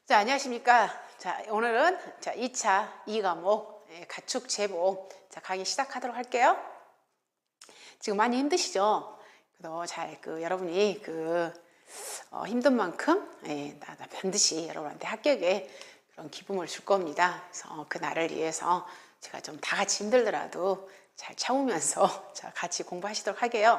자, 안녕하십니까. 자, 오늘은 2차 2과목 가축 제보 강의 시작하도록 할게요. 지금 많이 힘드시죠? 그래도 여러분이 힘든 만큼 나 반드시 여러분한테 합격에 그런 기쁨을 줄 겁니다. 그래서 그 날을 위해서 제가 좀 다 같이 힘들더라도 잘 참으면서 같이 공부하시도록 할게요.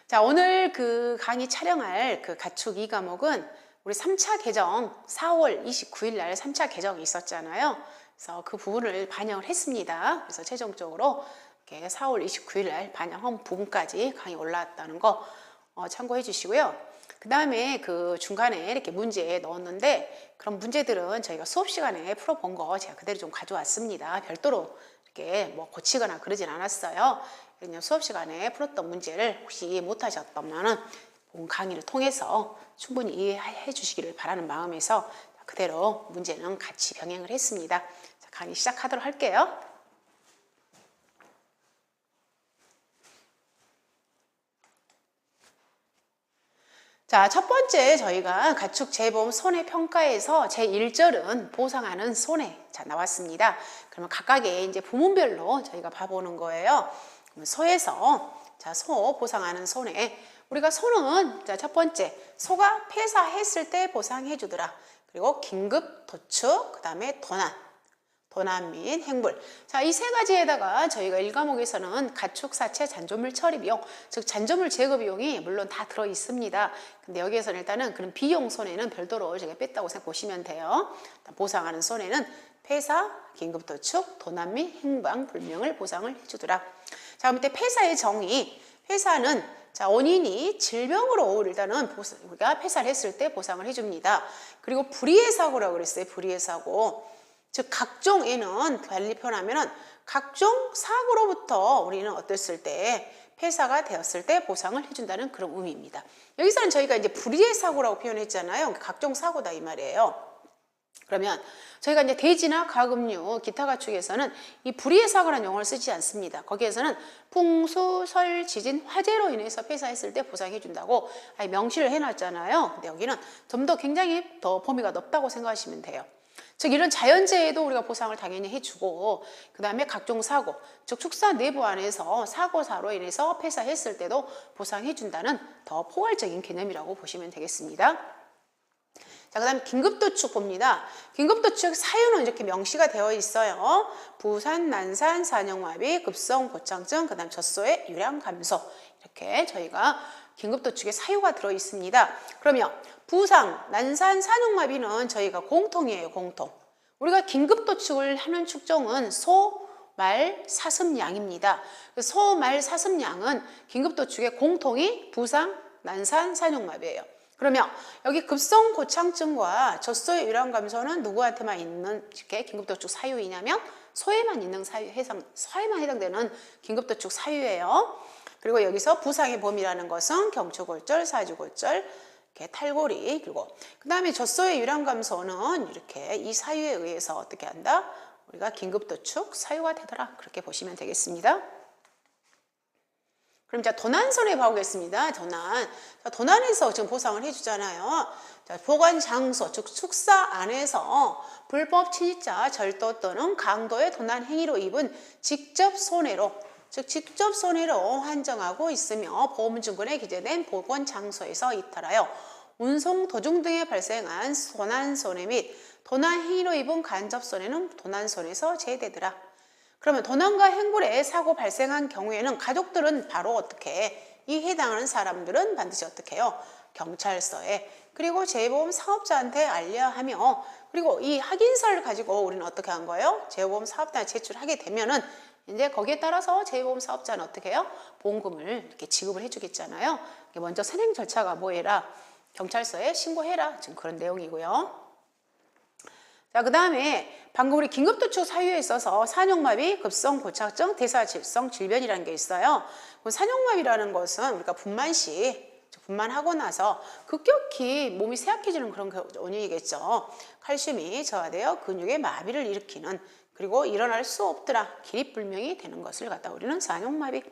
자, 오늘 강의 촬영할 가축 2과목은 우리 3차 개정 4월 29일 날 3차 개정이 있었잖아요. 그래서 그 부분을 반영을 했습니다. 그래서 최종적으로 이렇게 4월 29일 날 반영한 부분까지 강의 올라왔다는 거 참고해 주시고요. 그 다음에 중간에 이렇게 문제 넣었는데 그런 문제들은 저희가 수업 시간에 풀어본 거 제가 그대로 좀 가져왔습니다. 별도로 이렇게 고치거나 그러진 않았어요. 그냥 수업 시간에 풀었던 문제를 혹시 이해 못하셨다면은 본 강의를 통해서 충분히 이해해 주시기를 바라는 마음에서 그대로 문제는 같이 병행을 했습니다. 자, 강의 시작하도록 할게요. 자, 첫 번째 저희가 가축 재보험 손해평가에서 제1절은 보상하는 손해 나왔습니다. 그러면 각각의 이제 부문별로 저희가 봐보는 거예요. 그러면 소에서 소 보상하는 손해. 우리가 소는 첫 번째 소가 폐사했을 때 보상해 주더라. 그리고 긴급 도축, 그 다음에 도난 및 행불. 자, 이 세 가지에다가 저희가 1과목에서는 가축 사체 잔존물 처리 비용, 즉 잔존물 제거 비용이 물론 다 들어 있습니다. 근데 여기에서는 일단은 그런 비용 손해는 별도로 제가 뺐다고 생각 보시면 돼요. 보상하는 손해는 폐사, 긴급 도축, 도난 및 행방 불명을 보상을 해주더라. 자, 그럼 폐사의 정의. 폐사는 원인이 질병으로 일단은 우리가 폐사를 했을 때 보상을 해줍니다. 그리고 불의의 사고라고 그랬어요. 불의의 사고. 즉 각종에는 달리 표현하면은 각종 사고로부터 우리는 어땠을 때 폐사가 되었을 때 보상을 해준다는 그런 의미입니다. 여기서는 저희가 이제 불의의 사고라고 표현했잖아요. 각종 사고다 이 말이에요. 그러면 저희가 이제 대지나 가금류, 기타 가축에서는 이 불의의 사고라는 용어를 쓰지 않습니다. 거기에서는 풍수, 설, 지진, 화재로 인해서 폐사했을 때 보상해 준다고 명시를 해놨잖아요. 근데 여기는 좀 더 굉장히 더 범위가 넓다고 생각하시면 돼요. 즉 이런 자연재해도 우리가 보상을 당연히 해주고 그 다음에 각종 사고, 즉 축사 내부 안에서 사고사로 인해서 폐사했을 때도 보상해 준다는 더 포괄적인 개념이라고 보시면 되겠습니다. 자, 그 다음에 긴급도축 봅니다. 긴급도축 사유는 이렇게 명시가 되어 있어요. 부산, 난산, 산영마비, 급성 고창증, 그 다음 젖소의 유량 감소. 이렇게 저희가 긴급도축의 사유가 들어 있습니다. 그러면 부상, 난산, 산영마비는 저희가 공통이에요. 공통. 우리가 긴급도축을 하는 축종은 소, 말, 사슴양입니다. 소, 말, 사슴양은 긴급도축의 공통이 부상, 난산, 산영마비예요. 그러면 여기 급성 고창증과 젖소의 유량 감소는 누구한테만 있는 이렇게 긴급도축 사유이냐면 소에만 있는 소에만 해당되는 긴급도축 사유예요. 그리고 여기서 부상의 범위라는 것은 경추골절, 사주골절, 이렇게 탈골이, 그리고 그 다음에 젖소의 유량 감소는 이렇게 이 사유에 의해서 어떻게 한다? 우리가 긴급도축 사유가 되더라. 그렇게 보시면 되겠습니다. 그럼 도난 손해 봐보겠습니다. 도난에서 지금 보상을 해주잖아요. 보관 장소, 즉 축사 안에서 불법 침입자, 절도 또는 강도의 도난 행위로 입은 직접 손해로, 즉 직접 손해로 한정하고 있으며 보험증권에 기재된 보관 장소에서 이탈하여 운송, 도중 등에 발생한 도난 손해 및 도난 행위로 입은 간접 손해는 도난 손해에서 제외되더라. 그러면 도난과 행불에 사고 발생한 경우에는 가족들은 바로 어떻게 이 해당하는 사람들은 반드시 어떻게 해요? 경찰서에 그리고 재보험 사업자한테 알려야 하며 그리고 이 확인서를 가지고 우리는 어떻게 한 거예요? 재보험 사업자에 제출하게 되면은 이제 거기에 따라서 재보험 사업자는 어떻게 해요? 보험금을 이렇게 지급을 해주겠잖아요. 먼저 선행 절차가 뭐해라? 경찰서에 신고해라. 지금 그런 내용이고요. 자, 그 다음에 방금 우리 긴급도축 사유에 있어서 산용마비, 급성 고착증, 대사질성 질변이라는 게 있어요. 산용마비라는 것은 우리가 분만하고 나서 급격히 몸이 쇠약해지는 그런 원인이겠죠. 칼슘이 저하되어 근육의 마비를 일으키는, 그리고 일어날 수 없더라, 기립불명이 되는 것을 갖다 우리는 산용마비.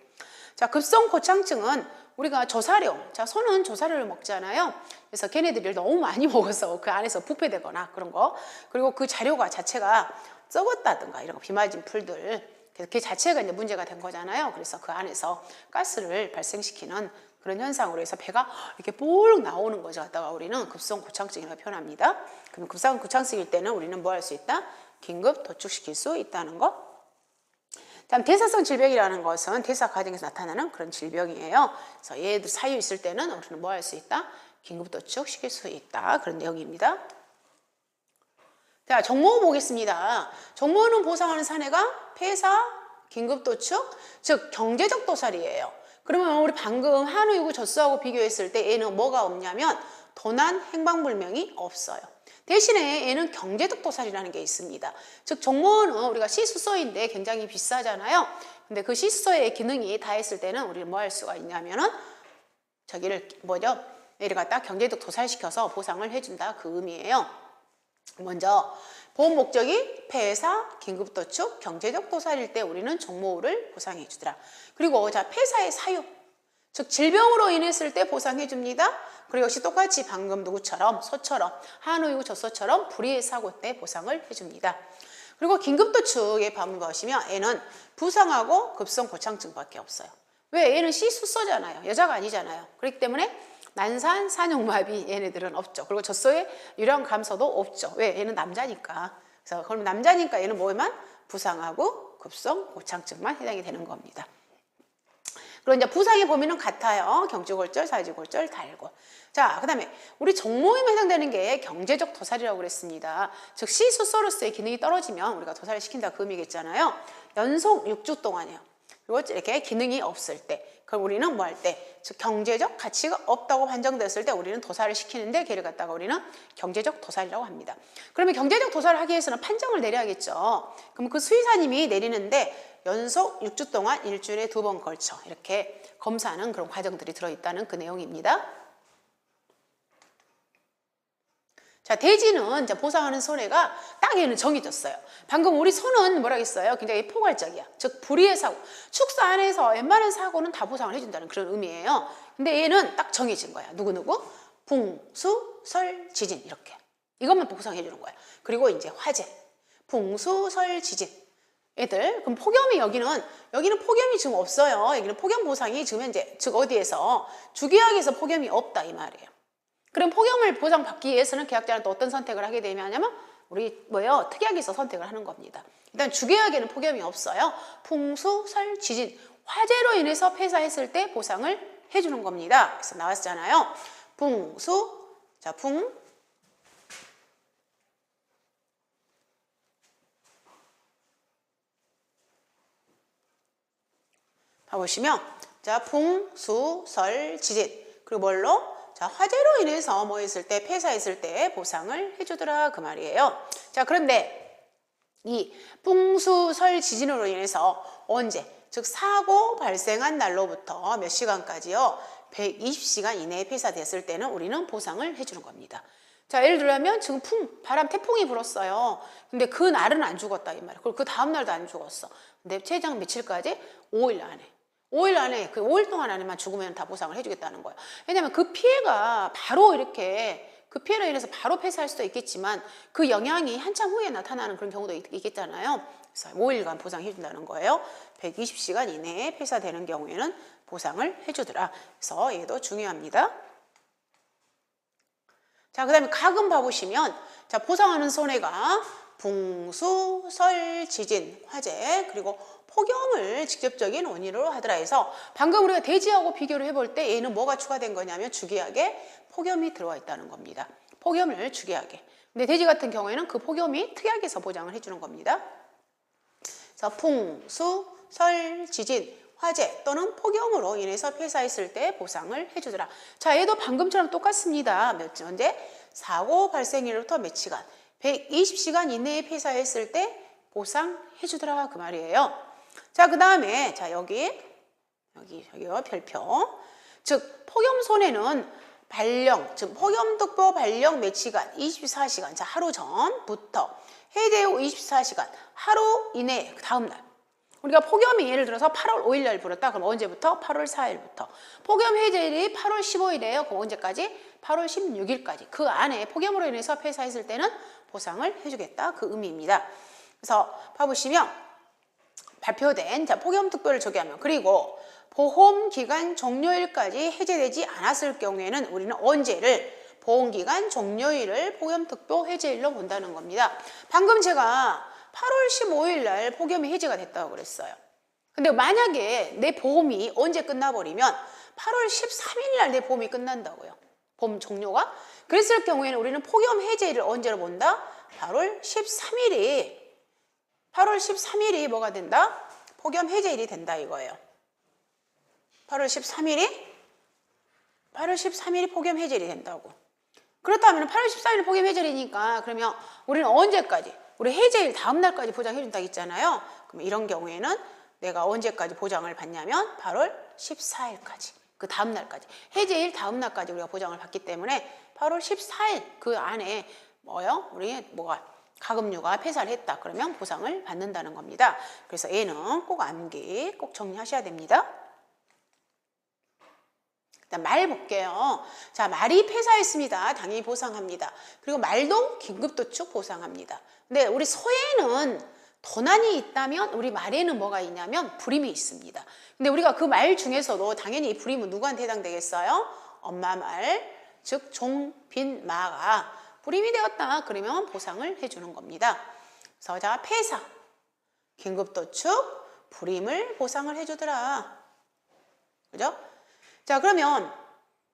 자, 급성 고창증은 우리가 조사료, 자, 소는 조사료를 먹잖아요. 그래서 걔네들이 너무 많이 먹어서 그 안에서 부패되거나 그런 거, 그리고 그 자료가 자체가 썩었다든가 이런 거, 비 맞은 풀들, 그래서 그 자체가 이제 문제가 된 거잖아요. 그래서 그 안에서 가스를 발생시키는 그런 현상으로 해서 배가 이렇게 뽀록 나오는 거죠. 갖다가 우리는 급성 고창증이라고 표현합니다. 그럼 급성 고창증일 때는 우리는 뭐 할 수 있다? 긴급 도축시킬 수 있다는 거. 다음 대사성 질병이라는 것은 대사 과정에서 나타나는 그런 질병이에요. 그래서 얘들 사유 있을 때는 우리는 뭐 할 수 있다? 긴급 도축시킬 수 있다. 그런 내용입니다. 자, 정모 보겠습니다. 정모는 보상하는 사례가 폐사, 긴급 도축, 즉 경제적 도살이에요. 그러면 우리 방금 한우이고 젖소하고 비교했을 때 얘는 뭐가 없냐면 도난, 행방불명이 없어요. 대신에 얘는 경제적 도살이라는 게 있습니다. 즉 정모는 우리가 시수소인데 굉장히 비싸잖아요. 근데 그 시수소의 기능이 다 했을 때는 우리는 뭐 할 수가 있냐면은 저기를 뭐죠? 얘를 갖다 경제적 도살시켜서 보상을 해준다 그 의미예요. 먼저 보험 목적이 폐사, 긴급도축, 경제적 도살일 때 우리는 정모를 보상해 주더라. 그리고 자 폐사의 사유, 즉 질병으로 인했을 때 보상해 줍니다. 그리고 역시 똑같이 방금 누구처럼 소처럼 한우이고 젖소처럼 불의의 사고 때 보상을 해줍니다. 그리고 긴급도축에 방문 보시면 얘는 부상하고 급성 고창증밖에 없어요. 왜? 얘는 시수소잖아요. 여자가 아니잖아요. 그렇기 때문에 난산, 산용마비 얘네들은 없죠. 그리고 젖소의 유령 감소도 없죠. 왜? 얘는 남자니까. 그래서 그럼 남자니까 얘는 뭐에만 부상하고 급성 고창증만 해당이 되는 겁니다. 그리고 이제 부상의 범위는 같아요. 경주골절, 사지골절, 달골. 자, 그 다음에 우리 정모임에 해당되는 게 경제적 도살이라고 그랬습니다. 즉 시수소로서의 기능이 떨어지면 우리가 도살을 시킨다 그 의미겠잖아요. 연속 6주 동안이요. 그리고 이렇게 기능이 없을 때, 그럼 우리는 뭐 할 때, 즉 경제적 가치가 없다고 판정됐을 때 우리는 도살을 시키는데 걔를 갖다가 우리는 경제적 도살이라고 합니다. 그러면 경제적 도살을 하기 위해서는 판정을 내려야겠죠. 그럼 그 수의사님이 내리는데 연속 6주 동안 일주일에 2번 걸쳐 이렇게 검사하는 그런 과정들이 들어있다는 그 내용입니다. 자, 돼지는 이제 보상하는 손해가 딱 얘는 정해졌어요. 방금 우리 소는 뭐라 했어요? 굉장히 포괄적이야. 즉 불의의 사고. 축사 안에서 웬만한 사고는 다 보상을 해준다는 그런 의미예요. 근데 얘는 딱 정해진 거야. 누구누구? 풍수, 설, 지진 이렇게. 이것만 보상해 주는 거야. 그리고 이제 화재, 풍수, 설, 지진. 애들 그럼 폭염이 여기는 폭염이 지금 없어요. 여기는 폭염 보상이 지금 현재 즉 어디에서 주계약에서 폭염이 없다 이 말이에요. 그럼 폭염을 보장받기 위해서는 계약자는 또 어떤 선택을 하게 되냐면 우리 뭐예요? 특약에서 선택을 하는 겁니다. 일단 주계약에는 폭염이 없어요. 풍수, 설, 지진, 화재로 인해서 폐사했을 때 보상을 해주는 겁니다. 그래서 나왔잖아요. 풍수, 자 봐보시면 자 풍수, 설, 지진 그리고 뭘로? 자 화재로 인해서 뭐 했을 때 폐사했을 때 보상을 해주더라 그 말이에요. 자 그런데 이 풍수, 설, 지진으로 인해서 언제? 즉 사고 발생한 날로부터 몇 시간까지요? 120시간 이내에 폐사됐을 때는 우리는 보상을 해주는 겁니다. 자 예를 들면 지금 바람, 태풍이 불었어요. 근데 그 날은 안 죽었다 이 말이에요. 그리고 그 다음 날도 안 죽었어. 근데 최장 며칠까지? 5일 안에. 5일 안에 그 5일 동안 안에만 죽으면 다 보상을 해주겠다는 거예요. 왜냐하면 그 피해가 바로 이렇게 그 피해로 인해서 바로 폐사할 수도 있겠지만 그 영향이 한참 후에 나타나는 그런 경우도 있겠잖아요. 그래서 5일간 보상해준다는 거예요. 120시간 이내에 폐사되는 경우에는 보상을 해주더라. 그래서 얘도 중요합니다. 자, 그 다음에 가금 봐보시면 자 보상하는 손해가 풍수, 설, 지진, 화재 그리고 폭염을 직접적인 원인으로 하더라 해서 방금 우리가 돼지하고 비교를 해볼 때 얘는 뭐가 추가된 거냐면 주계약에 폭염이 들어와 있다는 겁니다. 폭염을 주계약에. 근데 돼지 같은 경우에는 그 폭염이 특약에서 보장을 해주는 겁니다. 그래서 풍수, 설, 지진, 화재 또는 폭염으로 인해서 폐사했을 때 보상을 해주더라. 자, 얘도 방금처럼 똑같습니다. 언제? 사고 발생일로부터 몇 시간? 120시간 이내에 폐사했을 때 보상해주더라 그 말이에요. 자, 그 다음에 자 여기요 별표. 즉 폭염 손해는 발령, 즉 폭염특보 발령 몇 시간? 24시간. 자 하루 전부터 해제 후 24시간 하루 이내 그 다음 날. 우리가 폭염이 예를 들어서 8월 5일 날 불었다. 그럼 언제부터? 8월 4일부터. 폭염 해제일이 8월 15일이에요. 그럼 언제까지? 8월 16일까지. 그 안에 폭염으로 인해서 폐사했을 때는 보상을 해주겠다. 그 의미입니다. 그래서 봐보시면 발표된 폭염특보를 저기하면 그리고 보험기간 종료일까지 해제되지 않았을 경우에는 우리는 언제를 보험기간 종료일을 폭염특보 해제일로 본다는 겁니다. 방금 제가 8월 15일 날 폭염이 해제가 됐다고 그랬어요. 근데 만약에 내 보험이 언제 끝나버리면 8월 13일 날 내 보험이 끝난다고요. 보험 종료가. 그랬을 경우에는 우리는 폭염 해제일을 언제로 본다? 8월 13일이 뭐가 된다? 폭염 해제일이 된다 이거예요. 8월 13일이 폭염 해제일이 된다고. 그렇다면 8월 14일이 폭염 해제일이니까 그러면 우리는 언제까지? 우리 해제일 다음 날까지 보장해 준다고 했잖아요. 그럼 이런 경우에는 내가 언제까지 보장을 받냐면 8월 14일까지. 그 다음 날까지. 해제일 다음 날까지 우리가 보장을 받기 때문에 8월 14일 그 안에 우리 가금류가 폐사를 했다. 그러면 보상을 받는다는 겁니다. 그래서 얘는 꼭 암기 꼭 정리하셔야 됩니다. 일단 말 볼게요. 자, 말이 폐사했습니다. 당연히 보상합니다. 그리고 말도 긴급도축 보상합니다. 근데 우리 소에는 도난이 있다면 우리 말에는 뭐가 있냐면 불임이 있습니다. 근데 우리가 그 말 중에서도 당연히 이 불임은 누구한테 해당되겠어요? 엄마 말, 즉 종빈 마가 불임이 되었다. 그러면 보상을 해주는 겁니다. 그래서 자, 폐사, 긴급도축, 불임을 보상을 해주더라. 그죠? 자, 그러면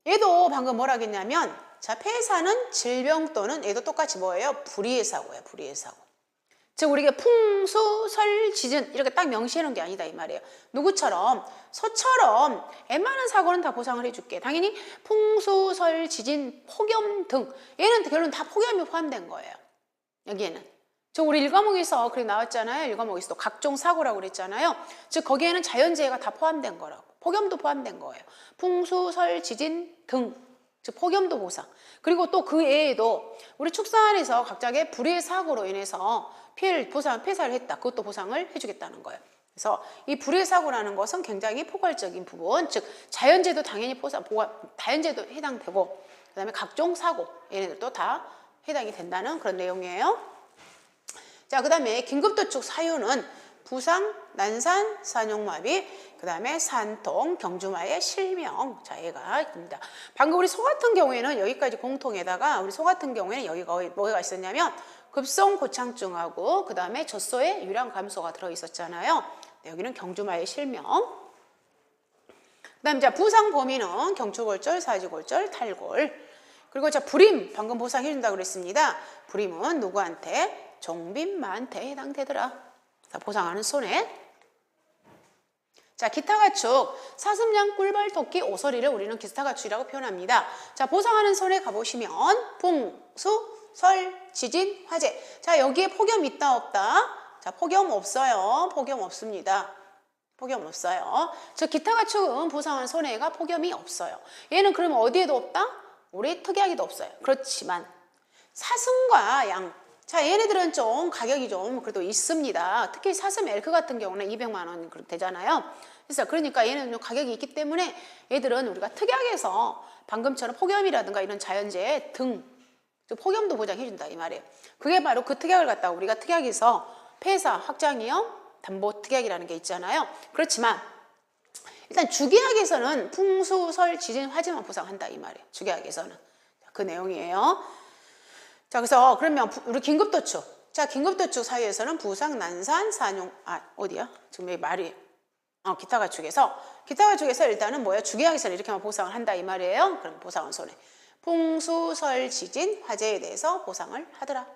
얘도 방금 뭐라 했냐면 자, 폐사는 질병 또는 얘도 똑같이 뭐예요? 불의의 사고예요. 불의의 사고. 즉 우리가 풍수, 설, 지진 이렇게 딱 명시해 놓은 게 아니다 이 말이에요. 누구처럼? 소처럼 웬만한 사고는 다 보상을 해줄게. 당연히 풍수, 설, 지진, 폭염 등 얘는 결론 다 폭염이 포함된 거예요. 여기에는. 저 우리 일과목에서 그렇게 나왔잖아요. 일과목에서도 각종 사고라고 그랬잖아요. 즉 거기에는 자연재해가 다 포함된 거라고. 폭염도 포함된 거예요. 풍수, 설, 지진 등, 즉 폭염도 보상. 그리고 또 그 외에도 우리 축사안에서 각각의 불의의 사고로 인해서 폐사를 했다. 그것도 보상을 해주겠다는 거예요. 그래서 이 불의의 사고라는 것은 굉장히 포괄적인 부분, 즉 자연재해도 당연히 자연재해도 해당되고, 그다음에 각종 사고 얘네들도 다 해당이 된다는 그런 내용이에요. 자, 그다음에 긴급도축 사유는 부상, 난산, 산용마비, 그 다음에 산통, 경주마의 실명. 자, 얘가 있습니다. 방금 우리 소 같은 경우에는 여기까지 공통에다가 우리 소 같은 경우에는 여기가 뭐가 있었냐면 급성 고창증하고 그 다음에 젖소의 유량 감소가 들어있었잖아요. 여기는 경주마의 실명. 그 다음에 자, 부상 범위는 경추골절, 사지골절, 탈골. 그리고 자, 불임 방금 보상해준다고 그랬습니다. 불임은 누구한테? 종빈마한테 해당되더라. 자, 보상하는 손해. 자, 기타가축, 사슴양, 꿀벌, 토끼, 오소리를 우리는 기타가축이라고 표현합니다. 자, 보상하는 손해 가보시면 풍수, 설, 지진, 화재. 자, 여기에 폭염 있다 없다? 자, 폭염 없어요. 폭염 없습니다. 폭염 없어요. 저 기타가축은 보상하는 손해가 폭염이 없어요. 얘는 그러면 어디에도 없다? 우리 특이하게도 없어요. 그렇지만 사슴과 양, 자, 얘네들은 좀 가격이 좀 그래도 있습니다. 특히 사슴 엘크 같은 경우는 200만 원 되잖아요. 그래서 그러니까 얘는 가격이 있기 때문에 얘들은 우리가 특약에서 해서 방금처럼 폭염이라든가 이런 자연재해 등 폭염도 보장해준다 이 말이에요. 그게 바로 그 특약을 갖다가 우리가 특약에서 폐사, 확장위험, 담보 특약이라는 게 있잖아요. 그렇지만 일단 주계약에서는 풍수, 설, 지진, 화재만 보상한다 이 말이에요. 주계약에서는 그 내용이에요. 자, 그래서 그러면 우리 긴급도축. 자, 긴급도축 사유에서는 부상, 난산, 산용, 어디야? 지금 여기 말이, 기타가축에서 일단은 뭐야? 주계약에서는 이렇게만 보상을 한다 이 말이에요. 그럼 보상은 손해. 풍수, 설, 지진, 화재에 대해서 보상을 하더라.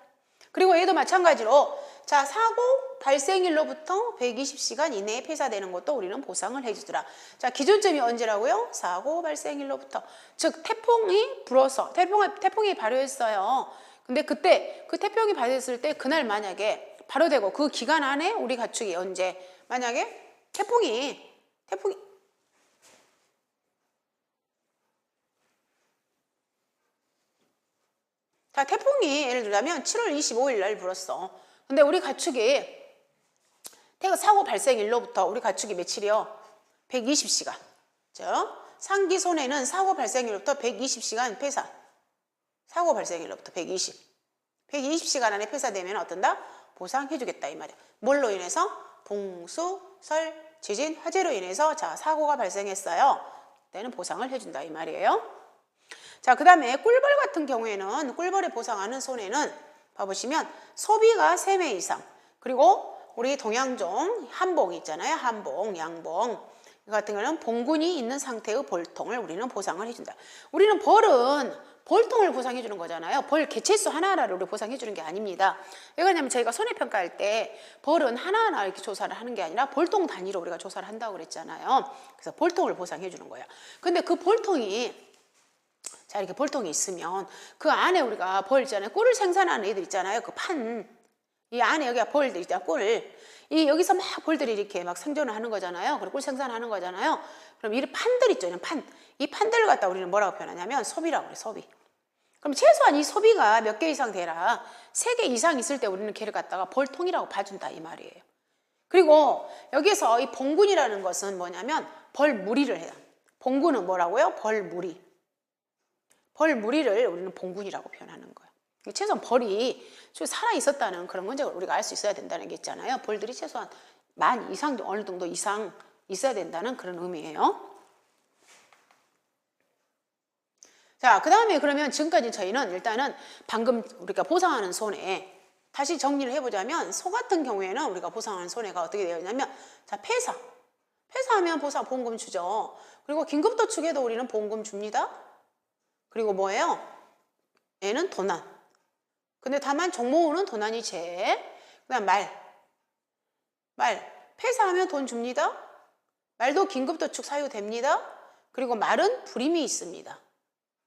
그리고 얘도 마찬가지로 자, 사고 발생일로부터 120시간 이내에 폐사되는 것도 우리는 보상을 해주더라. 자, 기준점이 언제라고요? 사고 발생일로부터. 즉 태풍이 불어서 태풍이 발효했어요. 근데 그때 그 태풍이 발효했을 때 그날 만약에 발효되고 그 기간 안에 우리 가축이 언제 만약에 태풍이 자, 태풍이 예를 들자면 7월 25일 날 불었어. 근데 우리 가축이 사고 발생일로부터 우리 가축이 며칠이요? 120시간. 그죠? 상기 손해는 사고 발생일로부터 120시간 폐사. 사고 발생일로부터 120시간 안에 폐사되면 어떤다? 보상해주겠다 이 말이야. 뭘로 인해서? 봉수, 설, 지진, 화재로 인해서 자 사고가 발생했어요. 그때는 보상을 해준다 이 말이에요. 자, 그 다음에 꿀벌 같은 경우에는 꿀벌에 보상하는 손해는 봐보시면 소비가 3매 이상, 그리고 우리 동양종 한봉 있잖아요. 한봉, 양봉 이 같은 경우는 봉군이 있는 상태의 벌통을 우리는 보상을 해준다. 우리는 벌은 벌통을 보상해 주는 거잖아요. 벌 개체수 하나하나를 우리 보상해 주는 게 아닙니다. 왜 그러냐면 저희가 손해평가할 때 벌은 하나하나 이렇게 조사를 하는 게 아니라 벌통 단위로 우리가 조사를 한다고 그랬잖아요. 그래서 벌통을 보상해 주는 거예요. 근데 그 벌통이 자 이렇게 벌통이 있으면 그 안에 우리가 벌 있잖아요. 꿀을 생산하는 애들 있잖아요. 그 판. 이 안에 여기가 벌들 있잖아요. 꿀. 이 여기서 막 벌들이 이렇게 막 생존을 하는 거잖아요. 그리고 꿀 생산하는 거잖아요. 그럼 이 판들 있죠. 이런 판. 이 판들을 갖다 우리는 뭐라고 표현하냐면 소비라고 그래. 소비. 그럼 최소한 이 소비가 몇 개 이상 되라. 3개 이상 있을 때 우리는 걔를 갖다가 벌통이라고 봐준다 이 말이에요. 그리고 여기서 이 봉군이라는 것은 뭐냐면 벌무리를 해요. 봉군은 뭐라고요? 벌무리. 벌무리를 우리는 봉군이라고 표현하는 거예요. 최소한 벌이 살아있었다는 그런 문제를 우리가 알 수 있어야 된다는 게 있잖아요. 벌들이 최소한 만 이상, 어느 정도 이상 있어야 된다는 그런 의미예요. 자, 그 다음에 그러면 지금까지 저희는 일단은 방금 우리가 보상하는 손해 다시 정리를 해보자면 소 같은 경우에는 우리가 보상하는 손해가 어떻게 되어 있냐면 자, 폐사하면 보험금 주죠. 그리고 긴급도축에도 우리는 보험금 줍니다. 그리고 뭐예요? 얘는 도난. 근데 다만 종모우는 도난이 제. 그 다음 말. 폐사하면 돈 줍니다. 말도 긴급도축 사유됩니다. 그리고 말은 불임이 있습니다.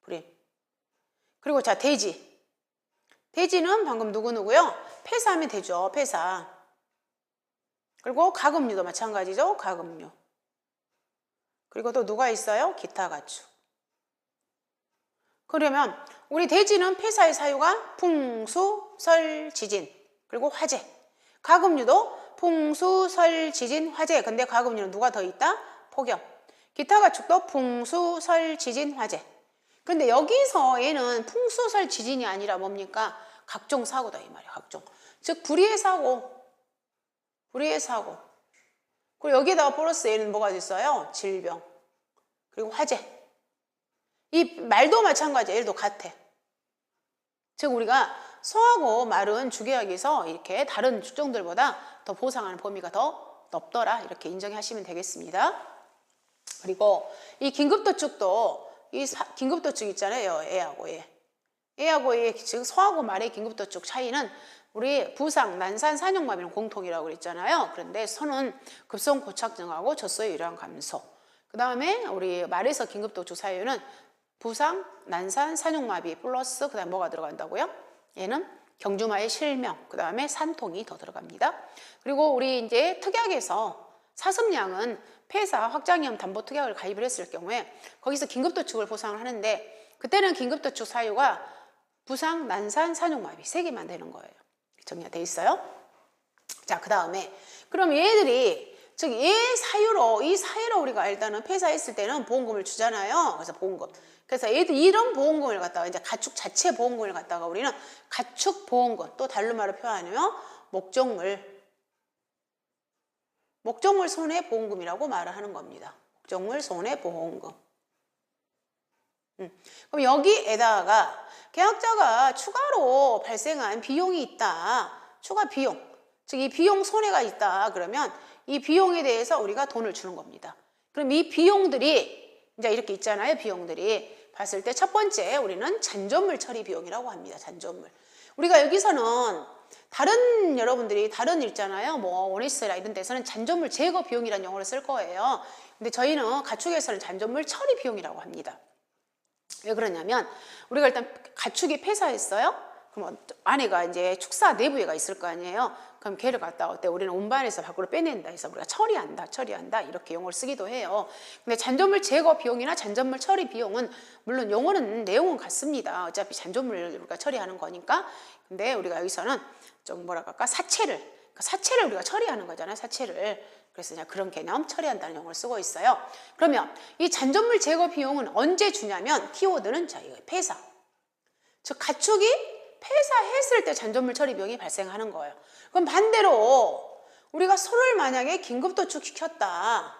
불임. 그리고 자, 돼지. 돼지는 방금 누구누구요? 폐사하면 되죠. 폐사. 그리고 가금류도 마찬가지죠. 가금류. 그리고 또 누가 있어요? 기타 가축. 그러면 우리 돼지는 폐사의 사유가 풍수, 설, 지진, 그리고 화재. 가금류도 풍수, 설, 지진, 화재. 근데 가금류는 누가 더 있다? 폭염. 기타 가축도 풍수, 설, 지진, 화재. 근데 여기서 얘는 풍수, 설, 지진이 아니라 뭡니까? 각종 사고다 이 말이야. 각종. 즉 불의의 사고. 그리고 여기다가 플러스 얘는 뭐가 있어요? 질병. 그리고 화재. 이 말도 마찬가지예요. 얘도 같아. 즉 우리가 소하고 말은 주계약에서 이렇게 다른 축종들보다 더 보상하는 범위가 더 넓더라. 이렇게 인정하시면 되겠습니다. 그리고 이 긴급도축도 이 긴급도축 있잖아요. 애하고 얘. 즉 소하고 말의 긴급도축 차이는 우리 부상, 난산, 산용마비는 공통이라고 그랬잖아요. 그런데 소는 급성 고착증하고 젖소의 유량 감소. 그 다음에 우리 말에서 긴급도축 사유는 부상, 난산, 산용마비 플러스 그 다음에 뭐가 들어간다고요? 얘는 경주마의 실명, 그 다음에 산통이 더 들어갑니다. 그리고 우리 이제 특약에서 사슴양은 폐사, 확장위험 담보 특약을 가입을 했을 경우에 거기서 긴급도축을 보상을 하는데 그때는 긴급도축 사유가 부상, 난산, 산용마비 3개만 되는 거예요. 정리가 돼 있어요. 자, 그 다음에 그럼 얘들이 즉 이 사유로 우리가 일단은 폐사했을 때는 보험금을 주잖아요. 그래서 보험금. 그래서 얘들 이런 보험금을 갖다가 이제 가축 자체 보험금을 갖다가 우리는 가축 보험금 또 다른 말로 표현하면 목적물 손해보험금이라고 말을 하는 겁니다. 목적물 손해보험금. 그럼 여기에다가 계약자가 추가로 발생한 비용이 있다. 추가 비용. 즉 이 비용 손해가 있다. 그러면 이 비용에 대해서 우리가 돈을 주는 겁니다. 그럼 이 비용들이 이제 이렇게 있잖아요. 비용들이 봤을 때 첫 번째 우리는 잔존물 처리 비용이라고 합니다. 잔존물. 우리가 여기서는 여러분들이 다른 있잖아요. 뭐 원리스라 이런 데서는 잔존물 제거 비용이라는 용어를 쓸 거예요. 근데 저희는 가축에서는 잔존물 처리 비용이라고 합니다. 왜 그러냐면 우리가 일단 가축이 폐사했어요. 그럼 안에가 이제 축사 내부에가 있을 거 아니에요. 그럼 걔를 갖다가 어때? 우리는 운반해서 밖으로 빼낸다 해서 우리가 처리한다 이렇게 용어를 쓰기도 해요. 근데 잔존물 제거 비용이나 잔존물 처리 비용은 물론 내용은 같습니다. 어차피 잔존물을 우리가 처리하는 거니까. 근데 우리가 여기서는 좀 뭐랄까 사체를 그러니까 사채를 우리가 처리하는 거잖아요. 사채를. 그래서 그냥 그런 개념 처리한다는 용어를 쓰고 있어요. 그러면 이 잔존물 제거 비용은 언제 주냐면 키워드는 자, 이거 폐사. 즉 가축이 폐사했을 때 잔존물 처리 비용이 발생하는 거예요. 그럼 반대로 우리가 소를 만약에 긴급 도축시켰다.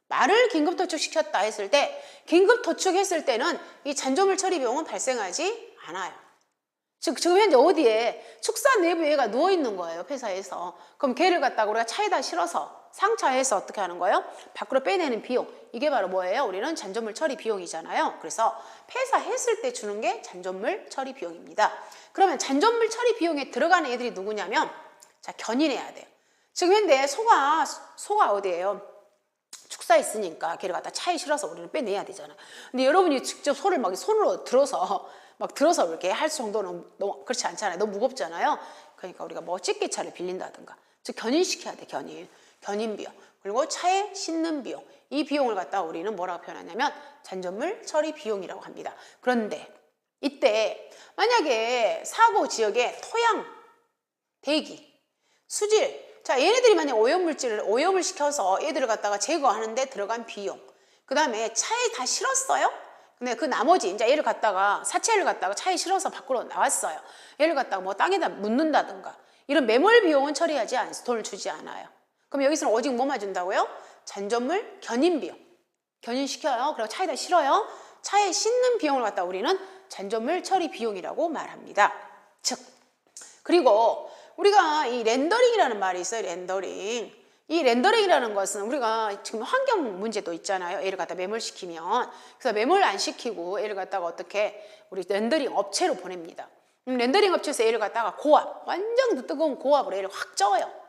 말을 긴급 도축시켰다 했을 때 긴급 도축했을 때는 이 잔존물 처리 비용은 발생하지 않아요. 즉 지금 현재 어디에 축사 내부에 얘가 누워 있는 거예요. 폐사해서. 그럼 걔를 갖다가 우리가 차에다 실어서 상차해서 어떻게 하는 거예요? 밖으로 빼내는 비용. 이게 바로 뭐예요? 우리는 잔존물 처리 비용이잖아요. 그래서 폐사했을 때 주는 게 잔존물 처리 비용입니다. 그러면 잔존물 처리 비용에 들어가는 애들이 누구냐면 자, 견인해야 돼요. 지금 현재 소가 어디예요? 축사 있으니까 걔를 갖다 차에 실어서 우리는 빼내야 되잖아. 근데 여러분이 직접 소를 막 손으로 들어서 이렇게 할 정도는 너무 그렇지 않잖아요. 너무 무겁잖아요. 그러니까 우리가 뭐 찌개차를 빌린다든가, 즉 견인시켜야 돼. 견인 비용. 그리고 차에 싣는 비용. 이 비용을 갖다 우리는 뭐라고 표현하냐면 잔존물 처리 비용이라고 합니다. 그런데 이때 만약에 사고 지역에 토양, 대기, 수질, 자 얘네들이 만약 오염을 시켜서 얘들을 갖다가 제거하는데 들어간 비용, 그 다음에 차에 다 실었어요? 근데 그 나머지 이제 얘를 갖다가 사체를 갖다가 차에 실어서 밖으로 나왔어요. 얘를 갖다가 뭐 땅에다 묻는다든가 이런 매몰 비용은 처리하지 않아서 돈을 주지 않아요. 그럼 여기서는 오직 뭐만 준다고요? 잔존물 견인 비용. 견인시켜요. 그리고 차에다 실어요. 차에 싣는 비용을 갖다 우리는 잔존물 처리 비용이라고 말합니다. 즉, 그리고 우리가 이 렌더링이라는 말이 있어요. 렌더링. 이 렌더링이라는 것은 우리가 지금 환경 문제도 있잖아요. 얘를 갖다 매몰시키면. 그래서 매몰 안 시키고 얘를 갖다가 어떻게 우리 렌더링 업체로 보냅니다. 렌더링 업체에서 얘를 갖다가 고압, 완전 뜨거운 고압으로 얘를 확 쪄요.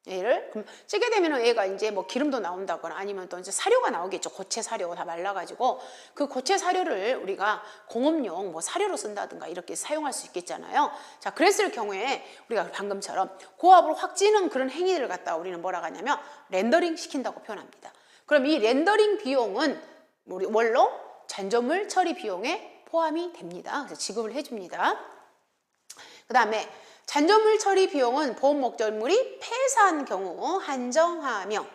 얘를 그럼 찌게 되면은 얘가 이제 뭐 기름도 나온다거나 아니면 또 이제 사료가 나오겠죠. 고체 사료 다 말라가지고 그 고체 사료를 우리가 공업용 뭐 사료로 쓴다든가 이렇게 사용할 수 있겠잖아요. 자, 그랬을 경우에 우리가 방금처럼 고압으로 확 찌는 그런 행위를 갖다 우리는 뭐라고 하냐면 렌더링 시킨다고 표현합니다. 그럼 이 렌더링 비용은 우리 원로 잔존물 처리 비용에 포함이 됩니다. 그래서 지급을 해줍니다. 그 다음에 잔존물 처리 비용은 보험 목적물이 폐사한 경우 한정하며,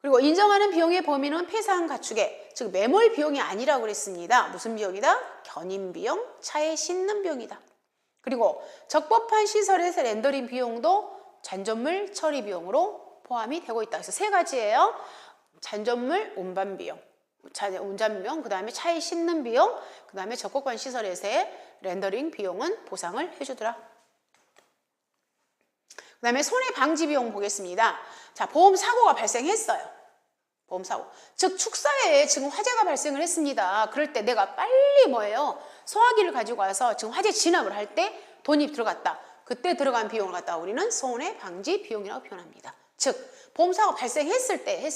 그리고 인정하는 비용의 범위는 폐사한 가축의, 즉 매몰 비용이 아니라고 그랬습니다. 무슨 비용이다? 견인 비용, 차에 싣는 비용이다. 그리고 적법한 시설에서 렌더링 비용도 잔존물 처리 비용으로 포함이 되고 있다. 그래서 세 가지예요. 잔존물 운반 비용, 운전 비용, 그 다음에 차에 싣는 비용, 그 다음에 적법한 시설에서의 렌더링 비용은 보상을 해주더라. 그 다음에 손해방지 비용 보겠습니다. 자, 보험사고가 발생했어요. 보험사고. 즉, 축사에 지금 화재가 발생을 했습니다. 그럴 때 내가 빨리 뭐예요? 소화기를 가지고 와서 지금 화재 진압을 할 때 돈이 들어갔다. 그때 들어간 비용을 갖다 우리는 손해방지 비용이라고 표현합니다. 즉, 보험사고 발생했을 때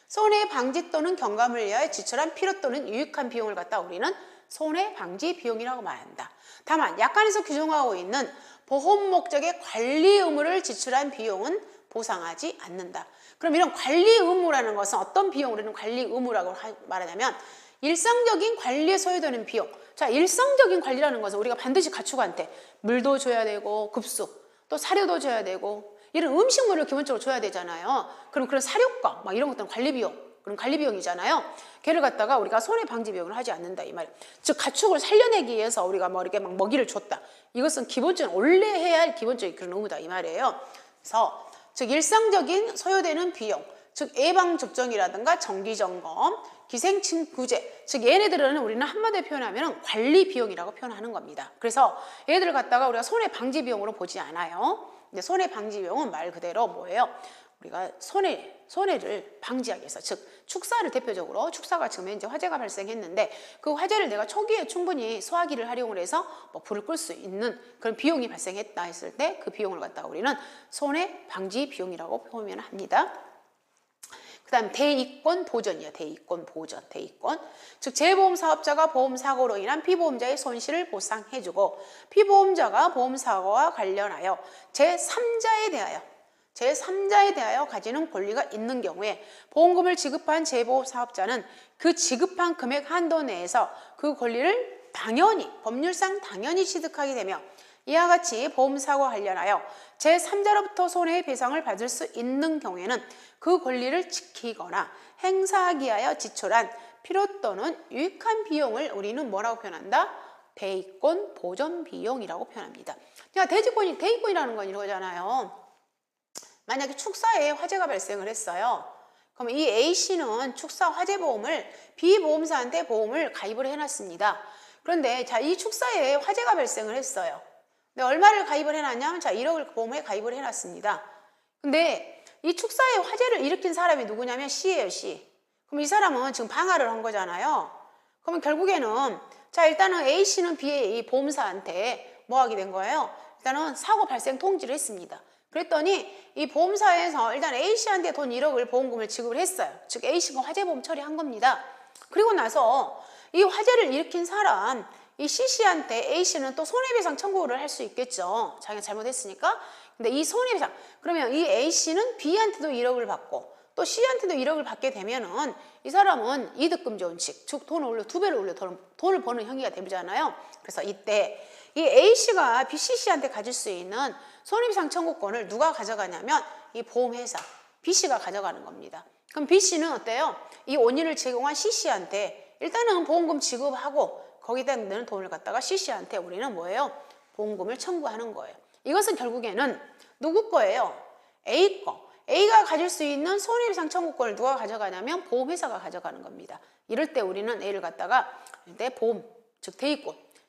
손해방지 또는 경감을 위하여 지출한 필요 또는 유익한 비용을 갖다 우리는 손해방지 비용이라고 말한다. 다만 약관에서 규정하고 있는 보험 목적의 관리 의무를 지출한 비용은 보상하지 않는다. 그럼 이런 관리 의무라는 것은 어떤 비용을 우리는 관리 의무라고 말하냐면 일상적인 관리에 소요되는 비용. 자, 일상적인 관리라는 것은 우리가 반드시 가축한테 물도 줘야 되고 급수, 또 사료도 줘야 되고 이런 음식물을 기본적으로 줘야 되잖아요. 그럼 그런 사료가 막 이런 것들은 관리 비용. 그럼 관리 비용이잖아요. 걔를 갖다가 우리가 손해방지 비용을 하지 않는다 이 말이에요. 즉 가축을 살려내기 위해서 우리가 뭐 이렇게 막 먹이를 줬다. 이것은 기본적인 원래 해야 할 기본적인 그런 의무다 이 말이에요. 그래서 즉 일상적인 소요되는 비용, 즉 예방접종이라든가 정기점검, 기생충구제, 즉 얘네들은 우리는 한마디로 표현하면 관리 비용이라고 표현하는 겁니다. 그래서 얘들을 갖다가 우리가 손해방지 비용으로 보지 않아요. 근데 손해방지 비용은 말 그대로 뭐예요? 우리가 손해를 방지하기 위해서, 즉 축사를 대표적으로 축사가 지금 현재 화재가 발생했는데 그 화재를 내가 초기에 충분히 소화기를 활용을 해서 뭐 불을 끌 수 있는 그런 비용이 발생했다 했을 때 그 비용을 갖다가 우리는 손해방지 비용이라고 표현합니다. 그 다음 대이권 보전이에요. 대이권 보전, 대이권. 즉 재보험 사업자가 보험사고로 인한 피보험자의 손실을 보상해주고 피보험자가 보험사고와 관련하여 제3자에 대하여 가지는 권리가 있는 경우에 보험금을 지급한 재보험 사업자는 그 지급한 금액 한도 내에서 그 권리를 당연히 법률상 당연히 취득하게 되며 이와 같이 보험사고와 관련하여 제3자로부터 손해배상을 받을 수 있는 경우에는 그 권리를 지키거나 행사하기 위하여 지출한 필요 또는 유익한 비용을 우리는 뭐라고 표현한다? 대의권 보전 비용이라고 표현합니다. 그러니까 대의권이라는 건 이거잖아요. 만약에 축사에 화재가 발생을 했어요. 그럼 이 A씨는 축사 화재보험을 B보험사한테 보험을 가입을 해놨습니다. 그런데 자, 이 축사에 화재가 발생을 했어요. 근데 얼마를 가입을 해놨냐면 자, 1억을 보험에 가입을 해놨습니다. 근데 이 축사에 화재를 일으킨 사람이 누구냐면 C예요, C. 그럼 이 사람은 지금 방화를 한 거잖아요. 그러면 결국에는 자, 일단은 A씨는 B의 이 보험사한테 뭐 하게 된 거예요? 일단은 사고 발생 통지를 했습니다. 그랬더니 이 보험사에서 일단 A씨한테 돈 1억을 보험금을 지급을 했어요. 즉 A씨가 화재보험 처리한 겁니다. 그리고 나서 이 화재를 일으킨 사람 이 C씨한테 A씨는 또 손해배상 청구를 할 수 있겠죠. 자기가 잘못했으니까. 근데 이 손해배상 그러면 이 A씨는 B한테도 1억을 받고 또 C한테도 1억을 받게 되면은 이 사람은 이득금지 원칙, 즉 돈을 올려 2배를 올려 돈을 버는 형기가 되잖아요. 그래서 이때 이 A씨가 BC씨한테 가질 수 있는 손해배상 청구권을 누가 가져가냐면 이 보험회사 B씨가 가져가는 겁니다. 그럼 B씨는 어때요? 이 원인을 제공한 C씨한테 일단은 보험금 지급하고 거기다 내는 돈을 갖다가 C씨한테 우리는 뭐예요? 보험금을 청구하는 거예요. 이것은 결국에는 누구 거예요? A 거. A가 가질 수 있는 손해배상 청구권을 누가 가져가냐면 보험회사가 가져가는 겁니다. 이럴 때 우리는 A를 갖다가 내 보험, 즉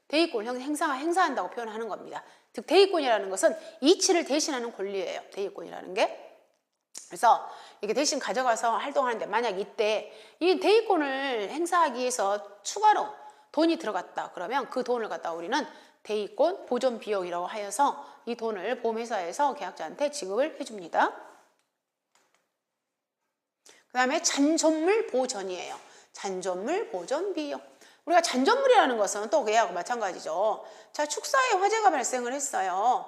대의권을 행사한다고 표현하는 겁니다. 즉 대의권이라는 것은 이치를 대신하는 권리예요. 대의권이라는 게. 그래서 이게 대신 가져가서 활동하는데 만약 이때 이 대의권을 행사하기 위해서 추가로 돈이 들어갔다. 그러면 그 돈을 갖다 우리는 대의권 보존 비용이라고 하여서 이 돈을 보험회사에서 계약자한테 지급을 해줍니다. 그 다음에 잔존물 보전이에요. 잔존물 보전 비용. 우리가 잔존물이라는 것은 또 얘하고 마찬가지죠. 자, 축사에 화재가 발생을 했어요.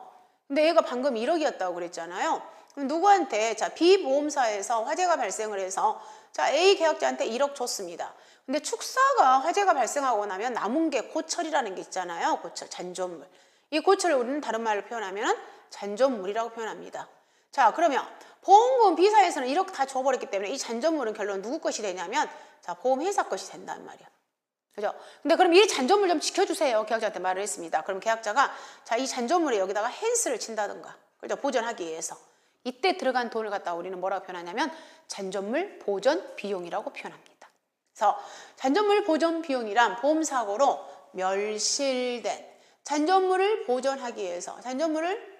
근데 얘가 방금 1억이었다고 그랬잖아요. 그럼 누구한테? 자, B보험사에서 화재가 발생을 해서 자, A 계약자한테 1억 줬습니다. 근데 축사가 화재가 발생하고 나면 남은 게 고철이라는 게 있잖아요. 고철, 잔존물. 이 고철을 우리는 다른 말로 표현하면 잔존물이라고 표현합니다. 자, 그러면 보험금 B사에서는 1억 다 줘버렸기 때문에 이 잔존물은 결론 누구 것이 되냐면 자, 보험회사 것이 된단 말이야. 그죠? 근데 그럼 이 잔존물 좀 지켜주세요. 계약자한테 말을 했습니다. 그럼 계약자가 자, 이 잔존물에 여기다가 헨스를 친다든가. 그죠? 보존하기 위해서. 이때 들어간 돈을 갖다 우리는 뭐라고 표현하냐면 잔존물 보존 비용이라고 표현합니다. 그래서 잔존물 보존 비용이란 보험사고로 멸실된 잔존물을 보존하기 위해서 잔존물을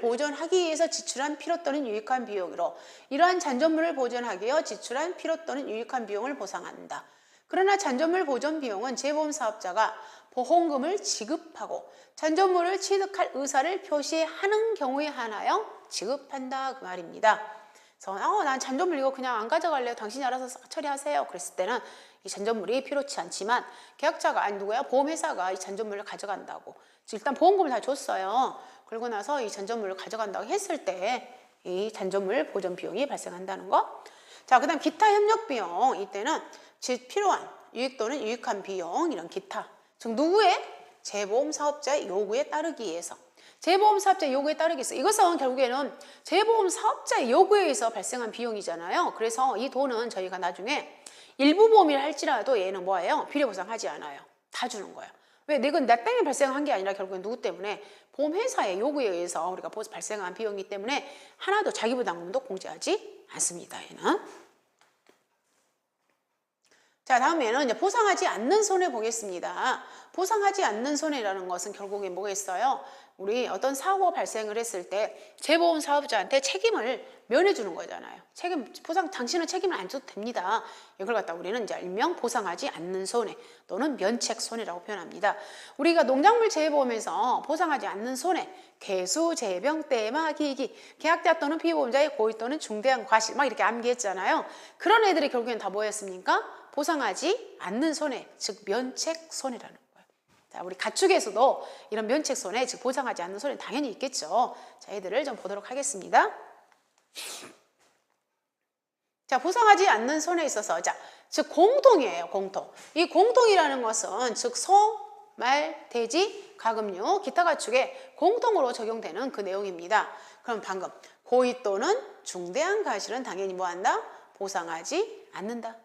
보존하기 위해서 지출한 필요 또는 유익한 비용으로 이러한 잔존물을 보존하기 위해 지출한 필요 또는 유익한 비용을 보상한다. 그러나 잔존물 보존 비용은 재보험사업자가 보험금을 지급하고 잔존물을 취득할 의사를 표시하는 경우에 한하여 지급한다 그 말입니다. 그래서 난 잔존물 이거 그냥 안 가져갈래요. 당신이 알아서 처리하세요. 그랬을 때는 이 잔존물이 필요치 않지만 계약자가 아니 누구야? 보험회사가 이 잔존물을 가져간다고. 일단 보험금을 다 줬어요. 그러고 나서 이 잔존물을 가져간다고 했을 때 이 잔존물 보존 비용이 발생한다는 거. 자, 그다음 기타 협력 비용. 이때는 즉 필요한 유익 또는 유익한 비용 이런 기타. 즉 누구의? 재보험 사업자의 요구에 따르기 위해서. 재보험 사업자의 요구에 따르기 위해서. 이것은 결국에는 재보험 사업자의 요구에 의해서 발생한 비용이잖아요. 그래서 이 돈은 저희가 나중에 일부 보험이라 할지라도 얘는 뭐예요? 비례보상하지 않아요. 다 주는 거예요. 왜? 이건 나 때문에 발생한 게 아니라 결국엔 누구 때문에? 보험회사의 요구에 의해서 우리가 발생한 비용이기 때문에 하나도 자기 부담금도 공제하지 않습니다. 얘는. 자, 다음에는 이제 보상하지 않는 손해 보겠습니다. 보상하지 않는 손해라는 것은 결국에 뭐겠어요? 우리 어떤 사고 발생을 했을 때 재보험 사업자한테 책임을 면해주는 거잖아요. 당신은 책임을 안 져도 됩니다. 이걸 갖다 우리는 이제 일명 보상하지 않는 손해 또는 면책 손해라고 표현합니다. 우리가 농작물 재보험에서 보상하지 않는 손해, 괴수, 재병, 때마, 기기, 계약자 또는 피보험자의 고의 또는 중대한 과실 막 이렇게 암기했잖아요. 그런 애들이 결국엔 다 뭐였습니까? 보상하지 않는 손해, 즉 면책 손해라는 거예요. 자, 우리 가축에서도 이런 면책 손해, 즉 보상하지 않는 손해 당연히 있겠죠. 자, 애들을 좀 보도록 하겠습니다. 자, 보상하지 않는 손해에 있어서 자, 즉 공통이에요. 공통. 이 공통이라는 것은 즉 소, 말, 돼지, 가금류, 기타 가축에 공통으로 적용되는 그 내용입니다. 그럼 방금 고의 또는 중대한 과실은 당연히 뭐한다? 보상하지 않는다.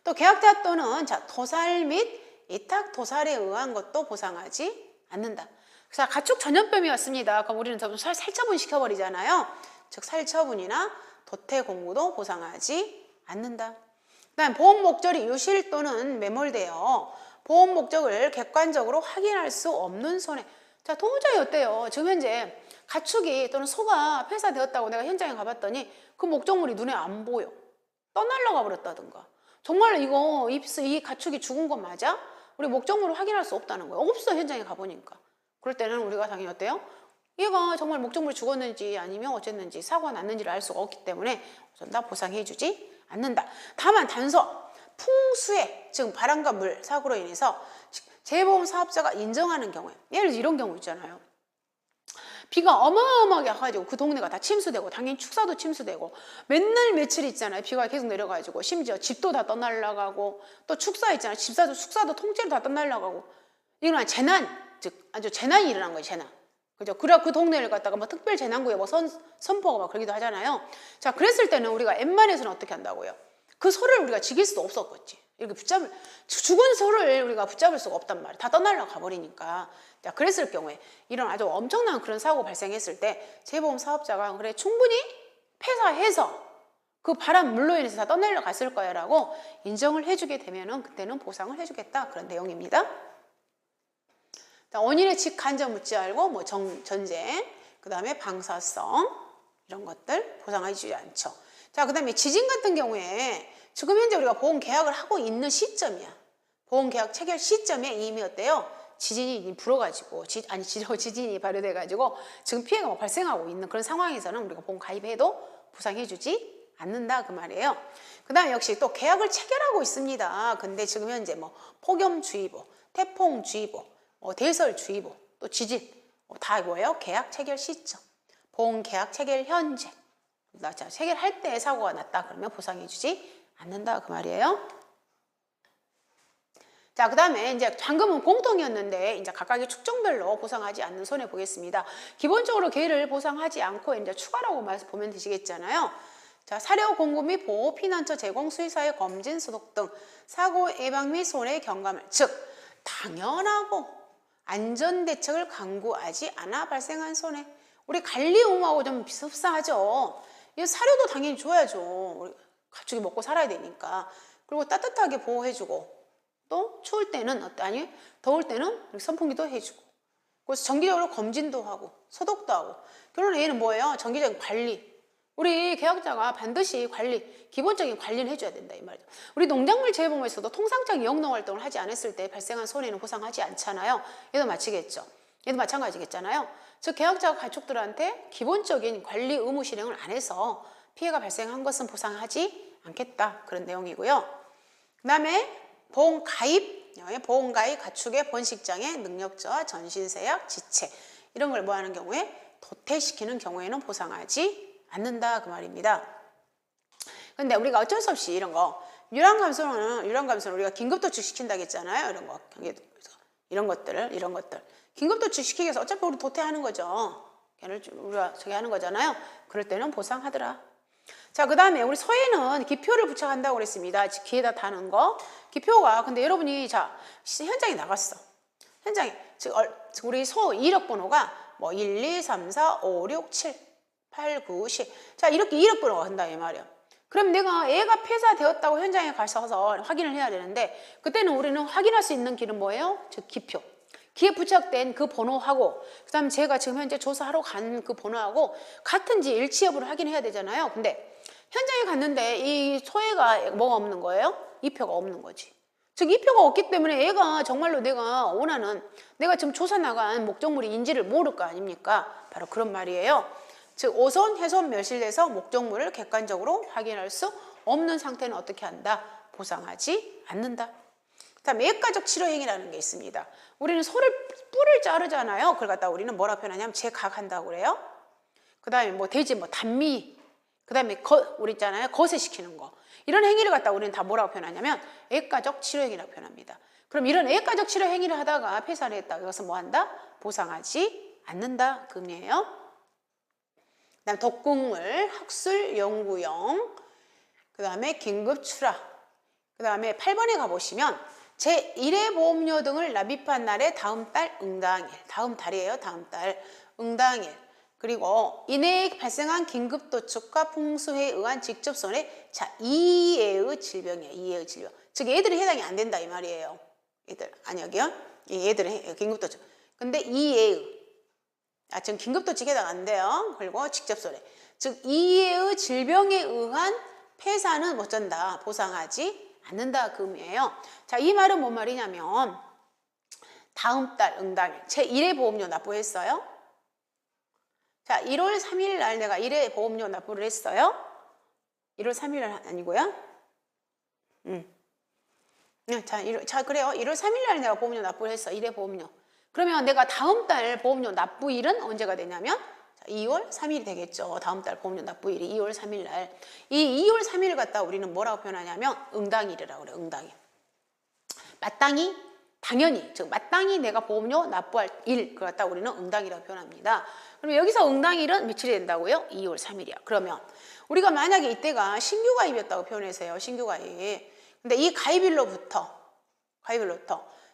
또 계약자 또는 토살 및 이탁 토살에 의한 것도 보상하지 않는다. 자, 가축 전염병이었습니다. 그럼 우리는 살처분 시켜버리잖아요. 즉 살처분이나 도태 공구도 보상하지 않는다. 그다음 보험 목적이 유실 또는 매몰되어 보험 목적을 객관적으로 확인할 수 없는 손해. 자, 도저히 어때요? 지금 현재 가축이 또는 소가 폐사되었다고 내가 현장에 가봤더니 그 목적물이 눈에 안 보여. 떠날라가 버렸다든가. 정말 이 가축이 죽은 거 맞아? 우리 목적물을 확인할 수 없다는 거예요. 없어, 현장에 가보니까. 그럴 때는 우리가 당연히 어때요? 얘가 정말 목적물이 죽었는지 아니면 어쨌는지 사고가 났는지를 알 수가 없기 때문에 다 보상해주지 않는다. 다만 단서, 풍수해, 즉 바람과 물 사고로 인해서 재보험 사업자가 인정하는 경우에, 예를 들어 이런 경우 있잖아요. 비가 어마어마하게 와가지고 그 동네가 다 침수되고 당연히 축사도 침수되고 맨날 며칠 있잖아요. 비가 계속 내려가지고 심지어 집도 다 떠날라가고 또 축사 있잖아요. 축사도 통째로 다 떠날라가고 이건 재난, 즉 아주 재난이 일어난 거예요. 재난. 그죠? 그래 그 동네를 갖다가 뭐 특별 재난구에 뭐 선포가 막 그러기도 하잖아요. 자, 그랬을 때는 우리가 웬만해서는 어떻게 한다고요? 그 소를 우리가 죽일 수도 없었겠지. 이렇게 죽은 소를 우리가 붙잡을 수가 없단 말이에요. 다 떠날라 가버리니까. 자, 그랬을 경우에 이런 아주 엄청난 그런 사고 발생했을 때 재보험 사업자가 그래 충분히 폐사해서 그 바람 물로 인해서 다 떠날려 갔을 거야 라고 인정을 해주게 되면은 그때는 보상을 해주겠다 그런 내용입니다. 자, 원인의 직간접 묻지 않고 뭐 전쟁, 그 다음에 방사성 이런 것들 보상해 주지 않죠. 자, 그 다음에 지진 같은 경우에 지금 현재 우리가 보험 계약을 하고 있는 시점이야. 보험 계약 체결 시점에 이미 어때요? 지진이 불어가지고 지진이 발효돼가지고 지금 피해가 막 발생하고 있는 그런 상황에서는 우리가 보험 가입해도 보상해주지 않는다 그 말이에요. 그 다음에 역시 또 계약을 체결하고 있습니다. 근데 지금 현재 뭐 폭염주의보, 태풍주의보, 대설주의보, 또 지진 다 이거예요. 계약 체결 시점, 보험 계약 체결 현재. 자, 체결할 때 사고가 났다 그러면 보상해주지 않는다 그 말이에요. 자, 그 다음에 이제 방금은 공통이었는데 이제 각각의 축종별로 보상하지 않는 손해 보겠습니다. 기본적으로 개를 보상하지 않고 이제 추가라고 보면 되시겠잖아요. 자, 사료 공급 및 보호, 피난처 제공, 수의사의 검진, 소독 등 사고 예방 및 손해 경감을, 즉 당연하고 안전 대책을 강구하지 않아 발생한 손해. 우리 관리 의무하고 좀 흡사하죠. 이 사료도 당연히 줘야죠. 우리 가축이 먹고 살아야 되니까. 그리고 따뜻하게 보호해주고 또 추울 때는 아니 더울 때는 선풍기도 해주고 그래서 정기적으로 검진도 하고 소독도 하고 결론에 얘는 뭐예요? 정기적인 관리. 우리 계약자가 반드시 기본적인 관리는 해줘야 된다 이 말이죠. 우리 농작물 재보험에서도 통상적인 영농활동을 하지 않았을 때 발생한 손해는 보상하지 않잖아요. 얘도 마치겠죠. 얘도 마찬가지겠잖아요. 즉 계약자가 가축들한테 기본적인 관리 의무 실행을 안 해서 피해가 발생한 것은 보상하지 않겠다 그런 내용이고요. 그 다음에 보험 가입 가축의 번식장애, 능력저하, 전신세약, 지체 이런 걸 뭐 하는 경우에 도태시키는 경우에는 보상하지 않는다 그 말입니다. 근데 우리가 어쩔 수 없이 이런 거 유랑감소는 우리가 긴급도축 시킨다고 했잖아요. 이런 것들 긴급도축 시키기 위해서 어차피 우리 도태하는 거죠. 걔를 우리가 저기 하는 거잖아요. 그럴 때는 보상하더라. 자, 그 다음에 우리 소에는 기표를 부착한다고 그랬습니다. 귀에다 다는 거. 기표가 근데 여러분이 자 현장에 나갔어. 현장에 즉 우리 소 이력 번호가 뭐 1, 2, 3, 4, 5, 6, 7, 8, 9, 10. 자, 이렇게 이력 번호가 한다 이 말이야. 그럼 내가 애가 폐사되었다고 현장에 가셔서 확인을 해야 되는데 그때는 우리는 확인할 수 있는 길은 뭐예요? 즉 기표. 귀에 부착된 그 번호하고 그 다음 제가 지금 현재 조사하러 간 그 번호하고 같은지 일치 여부를 확인해야 되잖아요. 근데 현장에 갔는데 이 소애가 뭐가 없는 거예요? 이표가 없는 거지. 즉 이표가 없기 때문에 애가 정말로 내가 지금 조사 나간 목적물이 인지를 모를 거 아닙니까? 바로 그런 말이에요. 즉 오손, 훼손, 멸실돼서 목적물을 객관적으로 확인할 수 없는 상태는 어떻게 한다? 보상하지 않는다. 다음 액가적 치료행위라는 게 있습니다. 우리는 소를 뿔을 자르잖아요. 그걸 갖다 우리는 뭐라 표현하냐면 제각한다고 그래요. 그 다음에 뭐 돼지 단미, 그 다음에 우리 있잖아요. 거세시키는 거. 이런 행위를 갖다 우리는 다 뭐라고 표현하냐면 액가적 치료행위라고 표현합니다. 그럼 이런 애가적 치료 행위를 하다가 폐사를 했다. 이것은 뭐 한다? 보상하지 않는다. 그 의미예요. 그다음 독극물, 학술 연구용, 그 다음에 긴급 출하, 그 다음에 8번에 가보시면 제1회 보험료 등을 납입한 날의 다음 달 응당일, 다음 달이에요. 다음 달 응당일. 그리고 이내에 발생한 긴급 도축과 풍수해에 의한 직접 손해, 자, 이해의 질병이에요. 이해의 질병. 즉 얘들이 해당이 안 된다 이 말이에요. 얘들 아니 여기요. 얘들은 긴급 도축. 근데 이해의 지금 긴급 도축 해당 안 돼요. 그리고 직접 손해. 즉 이해의 질병에 의한 폐사는 못 전다. 보상하지 않는다. 그 의미예요. 자, 이 말은 뭔 말이냐면 다음 달 응당일 제1회 보험료 납부했어요. 자, 1월 3일 날 내가 1회 보험료 납부를 했어요. 1월 3일 날 아니고요. 자, 그래요. 1월 3일 날 내가 보험료 납부를 했어. 1회 보험료. 그러면 내가 다음 달 보험료 납부일은 언제가 되냐면 2월 3일이 되겠죠. 다음 달 보험료 납부일이 2월 3일 날. 이 2월 3일 갖다 우리는 뭐라고 표현하냐면 응당일이라고 그래요. 응당일. 마땅히 당연히 즉 마땅히 내가 보험료 납부할 일 그걸 갖다 우리는 응당이라고 표현합니다. 그러면 여기서 응당일은 며칠이 된다고요? 2월 3일이야. 그러면 우리가 만약에 이때가 신규 가입이었다고 표현해서요. 신규 가입. 근데 이 가입일로부터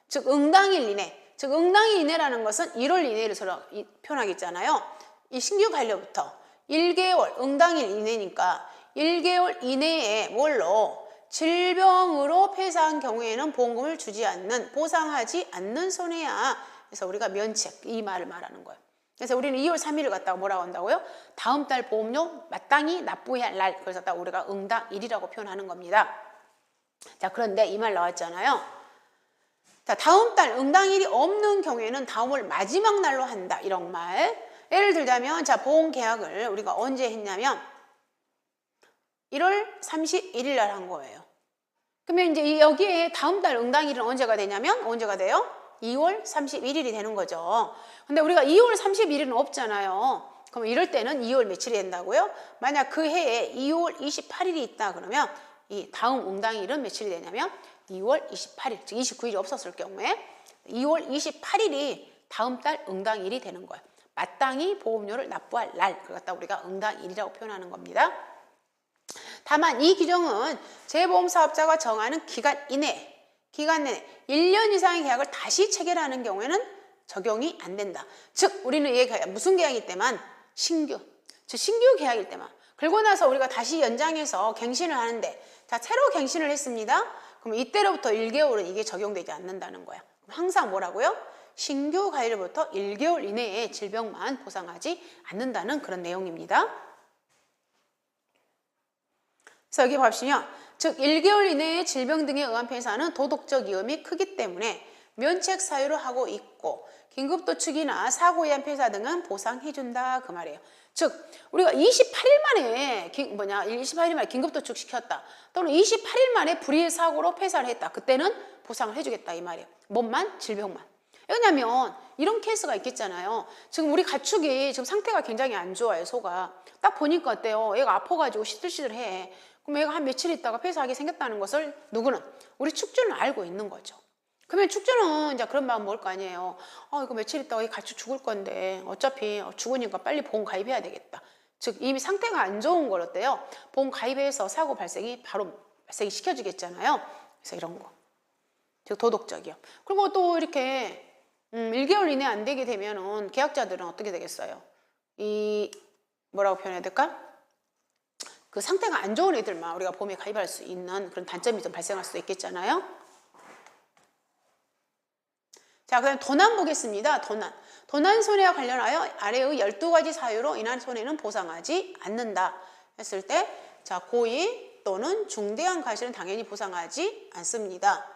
즉 응당일 이내 즉 응당일 이내라는 것은 1월 이내를 서로 표현하겠잖아요. 이 신규 가입일로부터 1개월 응당일 이내니까 1개월 이내에 뭘로 질병으로 폐사한 경우에는 보험금을 주지 않는 보상하지 않는 손해야. 그래서 우리가 면책 이 말을 말하는 거예요. 그래서 우리는 2월 3일을 갖다가 뭐라고 한다고요? 다음 달 보험료 마땅히 납부해야 할 날. 그래서 우리가 응당일이라고 표현하는 겁니다. 자, 그런데 이 말 나왔잖아요. 자, 다음 달 응당일이 없는 경우에는 다음월 마지막 날로 한다. 이런 말. 예를 들자면 자, 보험 계약을 우리가 언제 했냐면 1월 31일 날 한 거예요. 그러면 이제 여기에 다음 달 응당일은 언제가 되냐면 언제가 돼요? 2월 31일이 되는 거죠. 근데 우리가 2월 31일은 없잖아요. 그럼 이럴 때는 2월 며칠이 된다고요? 만약 그 해에 2월 28일이 있다 그러면 이 다음 응당일은 며칠이 되냐면 2월 28일, 즉 29일이 없었을 경우에 2월 28일이 다음 달 응당일이 되는 거예요. 마땅히 보험료를 납부할 날, 그걸 갖다 우리가 응당일이라고 표현하는 겁니다. 다만 이 규정은 재보험사업자가 정하는 기간 내에 1년 이상의 계약을 다시 체결하는 경우에는 적용이 안 된다. 즉 우리는 이 계약, 무슨 계약일 때만? 신규 계약일 때만. 그리고 나서 우리가 다시 연장해서 갱신을 하는데 자, 새로 갱신을 했습니다. 그럼 이때로부터 1개월은 이게 적용되지 않는다는 거야. 항상 뭐라고요? 신규 가입일부터 1개월 이내에 질병만 보상하지 않는다는 그런 내용입니다. 그래서 여기 보시면 즉 1개월 이내의 질병 등에 의한 폐사는 도덕적 위험이 크기 때문에 면책 사유로 하고 있고 긴급도축이나 사고에 의한 폐사 등은 보상해준다 그 말이에요. 즉 우리가 28일 만에 긴급도축 시켰다 또는 28일 만에 불의의 사고로 폐사를 했다. 그때는 보상을 해주겠다 이 말이에요. 뭔만? 질병만. 왜냐면 이런 케이스가 있겠잖아요. 지금 우리 가축이 지금 상태가 굉장히 안 좋아요. 소가. 딱 보니까 어때요? 얘가 아파가지고 시들시들해. 그럼 얘가 한 며칠 있다가 폐사하게 생겼다는 것을 누구는? 우리 축주는 알고 있는 거죠. 그러면 축주는 이제 그런 마음 먹을 거 아니에요. 이거 며칠 있다가 이 가축 죽을 건데 어차피 죽으니까 빨리 보험 가입해야 되겠다. 즉 이미 상태가 안 좋은 걸 어때요? 보험 가입해서 사고 발생이 바로 발생이 시켜주겠잖아요. 그래서 이런 거. 즉 도덕적이요. 그리고 또 이렇게 1개월 이내 안 되게 되면은 계약자들은 어떻게 되겠어요? 뭐라고 표현해야 될까? 그 상태가 안 좋은 애들만 우리가 보험에 가입할 수 있는 그런 단점이 좀 발생할 수도 있겠잖아요. 자, 그다음 도난 보겠습니다. 도난 손해와 관련하여 아래의 12가지 사유로 인한 손해는 보상하지 않는다 했을 때 자, 고의 또는 중대한 과실은 당연히 보상하지 않습니다.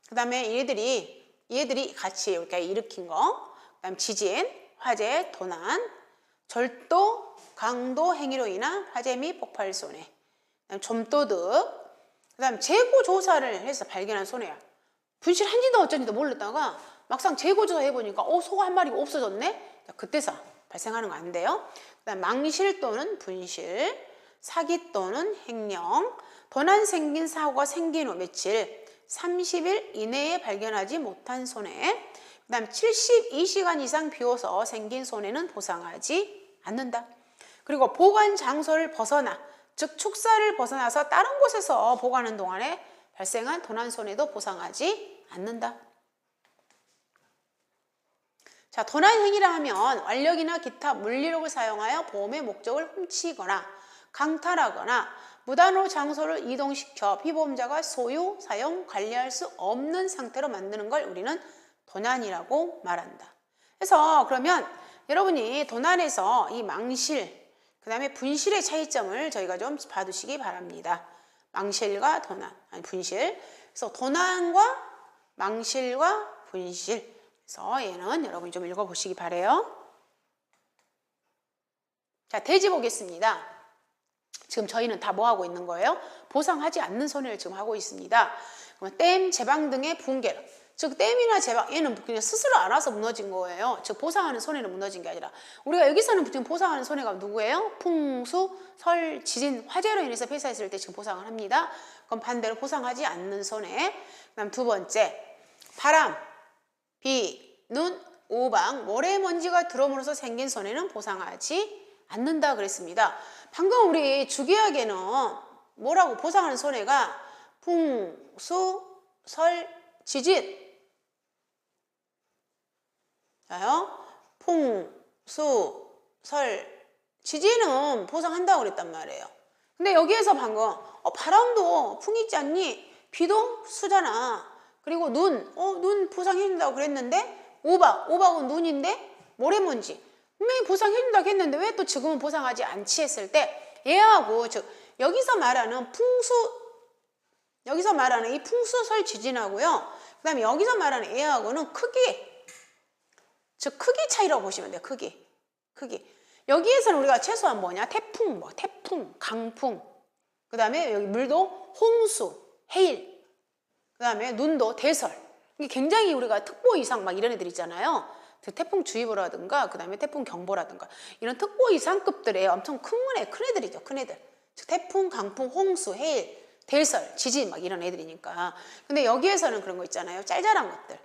그 다음에 얘들이 같이 이렇게 일으킨 거, 그 다음 지진, 화재, 도난, 절도, 강도 행위로 인한 화재 및 폭발 손해, 그다음 점도득, 그 다음 재고 조사를 해서 발견한 손해야. 분실한지도 어쩐지도 몰랐다가 막상 재고 조사 해보니까 소가 한 마리가 없어졌네? 자, 그때서 발생하는 거 안 돼요. 그 다음 망실 또는 분실, 사기 또는 횡령, 도난 생긴 사고가 생긴 후 며칠, 30일 이내에 발견하지 못한 손해. 그 다음 72시간 이상 비워서 생긴 손해는 보상하지 않는다. 그리고 보관 장소를 벗어나, 즉 축사를 벗어나서 다른 곳에서 보관하는 동안에 발생한 도난 손해도 보상하지 않는다. 자, 도난 행위라 하면 완력이나 기타 물리력을 사용하여 보험의 목적을 훔치거나 강탈하거나 무단으로 장소를 이동시켜 피보험자가 소유, 사용, 관리할 수 없는 상태로 만드는 걸 우리는 도난이라고 말한다. 그래서 그러면 여러분이 도난에서 이 망실, 그 다음에 분실의 차이점을 저희가 좀 봐두시기 바랍니다. 망실과 도난, 아니 분실. 그래서 도난과 망실과 분실. 그래서 얘는 여러분이 좀 읽어보시기 바래요. 자, 대지 보겠습니다. 지금 저희는 다 뭐 하고 있는 거예요? 보상하지 않는 손해를 지금 하고 있습니다. 그러면 댐, 제방 등의 붕괴. 즉 댐이나 제방, 얘는 그냥 스스로 알아서 무너진 거예요. 즉 보상하는 손해는 무너진 게 아니라 우리가 여기서는 지금 보상하는 손해가 누구예요? 풍수, 설, 지진, 화재로 인해서 폐사했을 때 지금 보상을 합니다. 그럼 반대로 보상하지 않는 손해. 그다음 두 번째, 바람, 비, 눈, 우박, 모래먼지가 들어옴으로써 생긴 손해는 보상하지 않는다 그랬습니다. 방금 우리 주기학에는 뭐라고 보상하는 손해가 풍수, 설, 지진. 자요. 풍수, 설, 지진은 보상한다고 그랬단 말이에요. 근데 여기에서 방금 바람도 풍 있지 않니? 비도 수잖아. 그리고 눈 보상해준다고 그랬는데 우박은 눈인데 모래먼지 분명히 보상해준다고 했는데 왜 또 지금은 보상하지 않지 했을 때 얘하고 즉 여기서 말하는 이 풍수설 지진하고요. 그 다음에 여기서 말하는 얘하고는 크기, 즉 크기 차이라고 보시면 돼요. 크기. 여기에서는 우리가 최소한 뭐냐? 태풍, 강풍. 그 다음에 여기 물도 홍수, 해일. 그 다음에 눈도 대설. 이게 굉장히 우리가 특보 이상 막 이런 애들 있잖아요. 태풍주의보라든가 그 다음에 태풍경보라든가 이런 특보 이상급들의 엄청 큰 애들이죠. 큰 애들. 즉 태풍, 강풍, 홍수, 해일, 대설, 지진 막 이런 애들이니까. 근데 여기에서는 그런 거 있잖아요. 짤짤한 것들.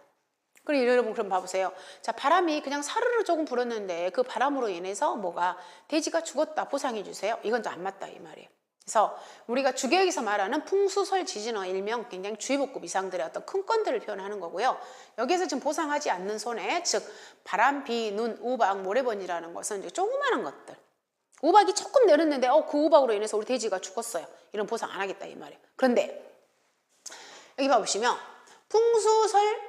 그리고 여러분 그럼 봐보세요. 자, 바람이 그냥 사르르 조금 불었는데 그 바람으로 인해서 뭐가 돼지가 죽었다 보상해 주세요. 이건 좀 안 맞다 이 말이에요. 그래서 우리가 주계획에서 말하는 풍수설 지진어 일명 굉장히 주의보급 이상들의 어떤 큰 건들을 표현하는 거고요. 여기에서 지금 보상하지 않는 손해, 즉 바람, 비, 눈, 우박, 모래번이라는 것은 이제 조그마한 것들. 우박이 조금 내렸는데 그 우박으로 인해서 우리 돼지가 죽었어요. 이런 보상 안 하겠다 이 말이에요. 그런데 여기 봐보시면 풍수설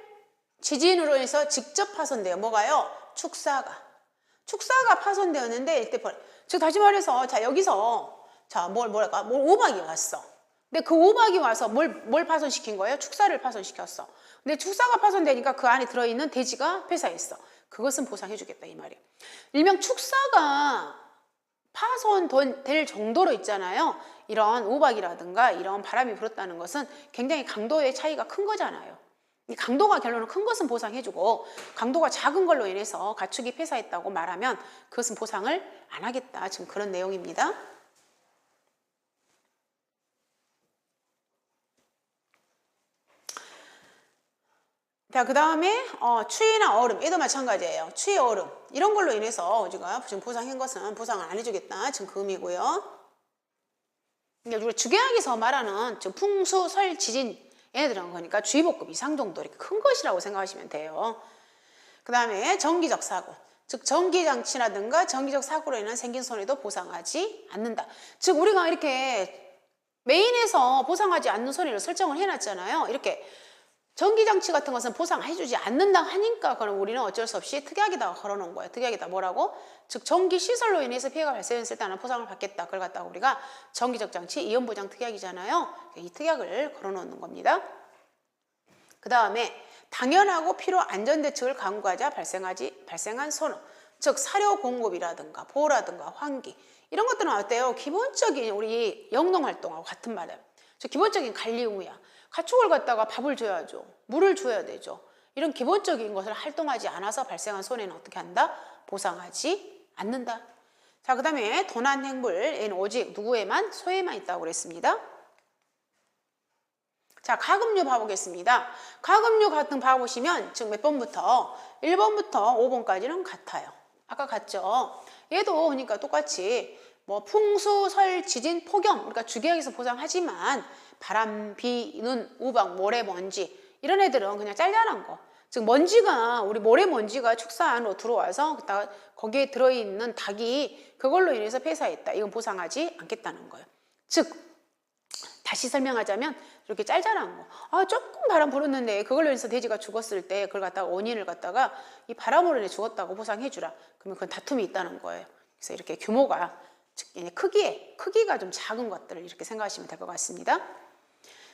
지진으로 인해서 직접 파손돼요. 뭐가요? 축사가 파손되었는데 이때 즉 다시 말해서 자 여기서 자, 우박이 왔어. 근데 그 우박이 와서 뭘 파손시킨 거예요? 축사를 파손시켰어. 근데 축사가 파손되니까 그 안에 들어있는 돼지가 폐사했어. 그것은 보상해주겠다 이 말이에요. 일명 축사가 파손될 정도로 있잖아요. 이런 우박이라든가 이런 바람이 불었다는 것은 굉장히 강도의 차이가 큰 거잖아요. 이 강도가 결론은 큰 것은 보상해주고 강도가 작은 걸로 인해서 가축이 폐사했다고 말하면 그것은 보상을 안 하겠다. 지금 그런 내용입니다. 자, 그 다음에 추위나 얼음, 얘도 마찬가지예요. 추위, 얼음 이런 걸로 인해서 우리가 지금 보상한 것은 보상을 안 해주겠다. 지금 그 의미고요. 그러니까 우리가 주계학에서 말하는 지금 풍수, 설, 지진 얘네들은 거니까 주의보급 이상 정도 이렇게 큰 것이라고 생각하시면 돼요. 그 다음에 정기적 사고, 즉 전기장치라든가 정기적 사고로 인한 생긴 손해도 보상하지 않는다. 즉 우리가 이렇게 메인에서 보상하지 않는 손해를 설정을 해놨잖아요. 이렇게 전기장치 같은 것은 보상해주지 않는다 하니까 그럼 우리는 어쩔 수 없이 특약에다가 걸어놓은 거예요. 특약에다 뭐라고? 즉 전기시설로 인해서 피해가 발생했을 때는 보상을 받겠다. 그걸 갖다가 우리가 전기적 장치 이연보장 특약이잖아요. 이 특약을 걸어놓는 겁니다. 그 다음에 당연하고 필요 안전대책을 강구하자 발생한 손해, 즉 사료 공급이라든가 보호라든가 환기 이런 것들은 어때요? 기본적인 우리 영농활동하고 같은 말이에요. 즉 기본적인 관리 의무야. 가축을 갖다가 밥을 줘야죠. 물을 줘야 되죠. 이런 기본적인 것을 활동하지 않아서 발생한 손해는 어떻게 한다? 보상하지 않는다. 자, 그 다음에 도난 행불, 얘는 오직 누구에만? 소에만 있다고 그랬습니다. 자, 가금류 봐보겠습니다. 가금류 같은 봐보시면 지금 몇 번부터 1번부터 5번까지는 같아요. 아까 같죠? 얘도 그러니까 똑같이 뭐 풍수, 설, 지진, 폭염, 그러니까 주기학에서 보상하지만 바람, 비, 눈, 우박, 모래, 먼지 이런 애들은 그냥 짤짤한 거. 즉 먼지가 우리 모래먼지가 축사 안으로 들어와서 거기에 들어있는 닭이 그걸로 인해서 폐사했다. 이건 보상하지 않겠다는 거예요. 즉 다시 설명하자면 이렇게 짤짤한 거. 아, 조금 바람 불었는데 그걸로 인해서 돼지가 죽었을 때 그걸 갖다가 원인을 갖다가 이 바람으로 인해 죽었다고 보상해 주라. 그러면 그건 다툼이 있다는 거예요. 그래서 이렇게 규모가 즉 크기가 좀 작은 것들을 이렇게 생각하시면 될 것 같습니다.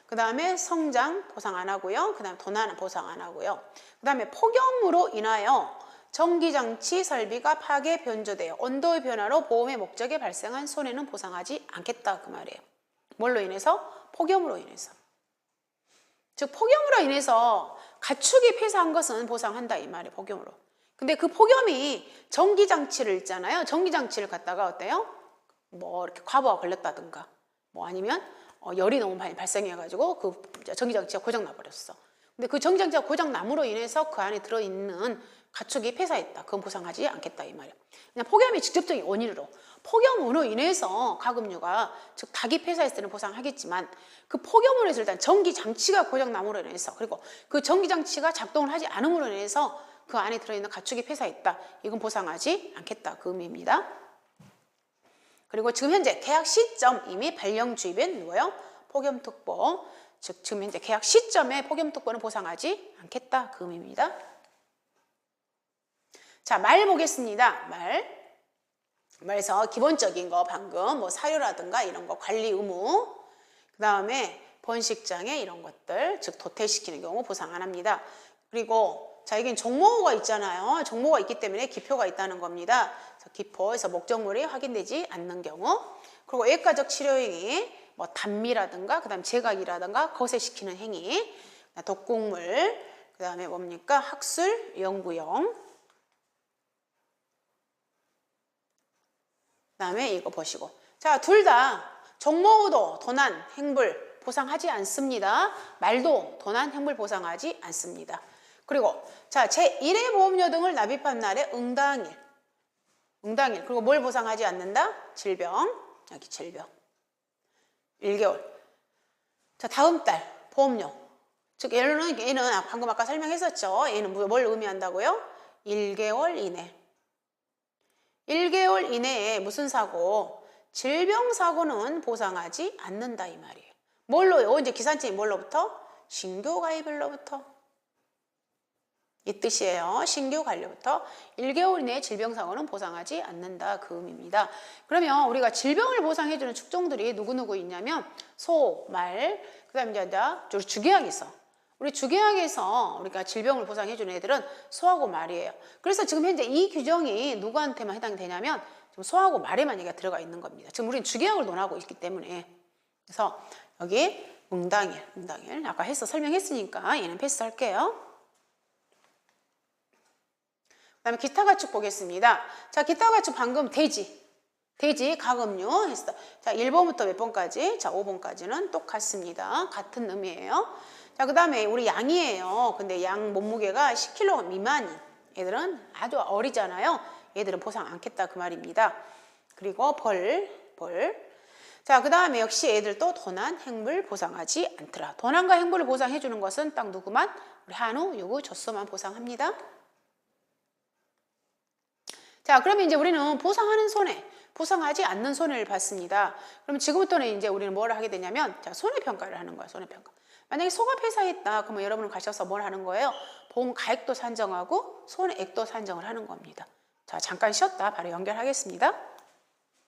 그 다음에 성장 보상 안 하고요. 그 다음에 도난 보상 안 하고요. 그 다음에 폭염으로 인하여 전기장치 설비가 파괴 변조되어 온도의 변화로 보험의 목적에 발생한 손해는 보상하지 않겠다 그 말이에요. 뭘로 인해서? 폭염으로 인해서. 즉 폭염으로 인해서 가축이 폐사한 것은 보상한다 이 말이에요. 폭염으로. 근데 그 폭염이 전기장치를 있잖아요. 전기장치를 갖다가 어때요? 뭐 이렇게 과부하 걸렸다든가 뭐 아니면 열이 너무 많이 발생해가지고 그 전기장치가 고장 나버렸어. 근데 그 전기장치가 고장 남으로 인해서 그 안에 들어있는 가축이 폐사했다. 그건 보상하지 않겠다 이 말이에요. 그냥 폭염이 직접적인 원인으로 폭염으로 인해서 가금류가 즉 닭이 폐사했을 때는 보상하겠지만 그 폭염으로 해서 일단 전기장치가 고장 남으로 인해서 그리고 그 전기장치가 작동을 하지 않음으로 인해서 그 안에 들어있는 가축이 폐사했다. 이건 보상하지 않겠다 그 의미입니다. 그리고 지금 현재 계약 시점 이미 발령 주입엔 누구요? 폭염특보. 즉 지금 현재 계약 시점에 폭염특보는 보상하지 않겠다 그 의미입니다. 자, 말 보겠습니다. 말에서 기본적인 거 방금 뭐 사료라든가 이런 거 관리 의무, 그 다음에 번식장애 이런 것들 즉 도태시키는 경우 보상 안 합니다. 그리고 자, 여긴 종모가 있잖아요. 종모가 있기 때문에 기표가 있다는 겁니다. 기포에서 목적물이 확인되지 않는 경우, 그리고 외과적 치료 행위, 뭐 단미라든가, 그다음 제각이라든가 거세시키는 행위, 독극물, 그다음에 뭡니까 학술, 연구용, 그다음에 이거 보시고, 자, 둘 다 종모도 도난, 행불 보상하지 않습니다. 말도 도난, 행불 보상하지 않습니다. 그리고 자, 제1회 보험료 등을 납입한 날에 응당일, 그리고 뭘 보상하지 않는다? 질병, 여기 질병 1개월. 자, 다음 달 보험료, 즉 얘는 방금 아까 설명했었죠. 얘는 뭘 의미한다고요? 1개월 이내. 1개월 이내에 무슨 사고? 질병 사고는 보상하지 않는다 이 말이에요. 뭘로요? 이제 기산점이 뭘로부터? 신규 가입일로부터. 이 뜻이에요. 신규 가입일로부터 1개월 이내에 질병 사고는 보상하지 않는다 그 의미입니다. 그러면 우리가 질병을 보상해주는 축종들이 누구누구 있냐면 소, 말, 그 다음에 이제 우리 주계약에서 우리가 질병을 보상해주는 애들은 소하고 말이에요. 그래서 지금 현재 이 규정이 누구한테만 해당이 되냐면 지금 소하고 말에만 얘기가 들어가 있는 겁니다. 지금 우리는 주계약을 논하고 있기 때문에. 그래서 여기 응당일 아까 설명했으니까 얘는 패스할게요. 그 다음에 기타 가축 보겠습니다. 자, 기타 가축 방금 돼지 가금류 했어. 자, 1번부터 몇 번까지? 자, 5번까지는 똑같습니다. 같은 의미예요. 자, 그 다음에 우리 양이에요. 근데 양 몸무게가 10kg 미만인 얘들은 아주 어리잖아요. 얘들은 보상 않겠다 그 말입니다. 그리고 벌. 자, 그 다음에 역시 애들도 도난, 행불 보상하지 않더라. 도난과 행불을 보상해 주는 것은 딱 누구만? 우리 한우, 유구, 젖소만 보상합니다. 자, 그러면 이제 우리는 보상하는 손해, 보상하지 않는 손해를 봤습니다. 그럼 지금부터는 이제 우리는 뭘 하게 되냐면, 자, 손해평가를 하는 거야, 손해평가. 만약에 소가 폐사했다, 그러면 여러분은 가셔서 뭘 하는 거예요? 보험 가액도 산정하고 손해액도 산정을 하는 겁니다. 자, 잠깐 쉬었다 바로 연결하겠습니다.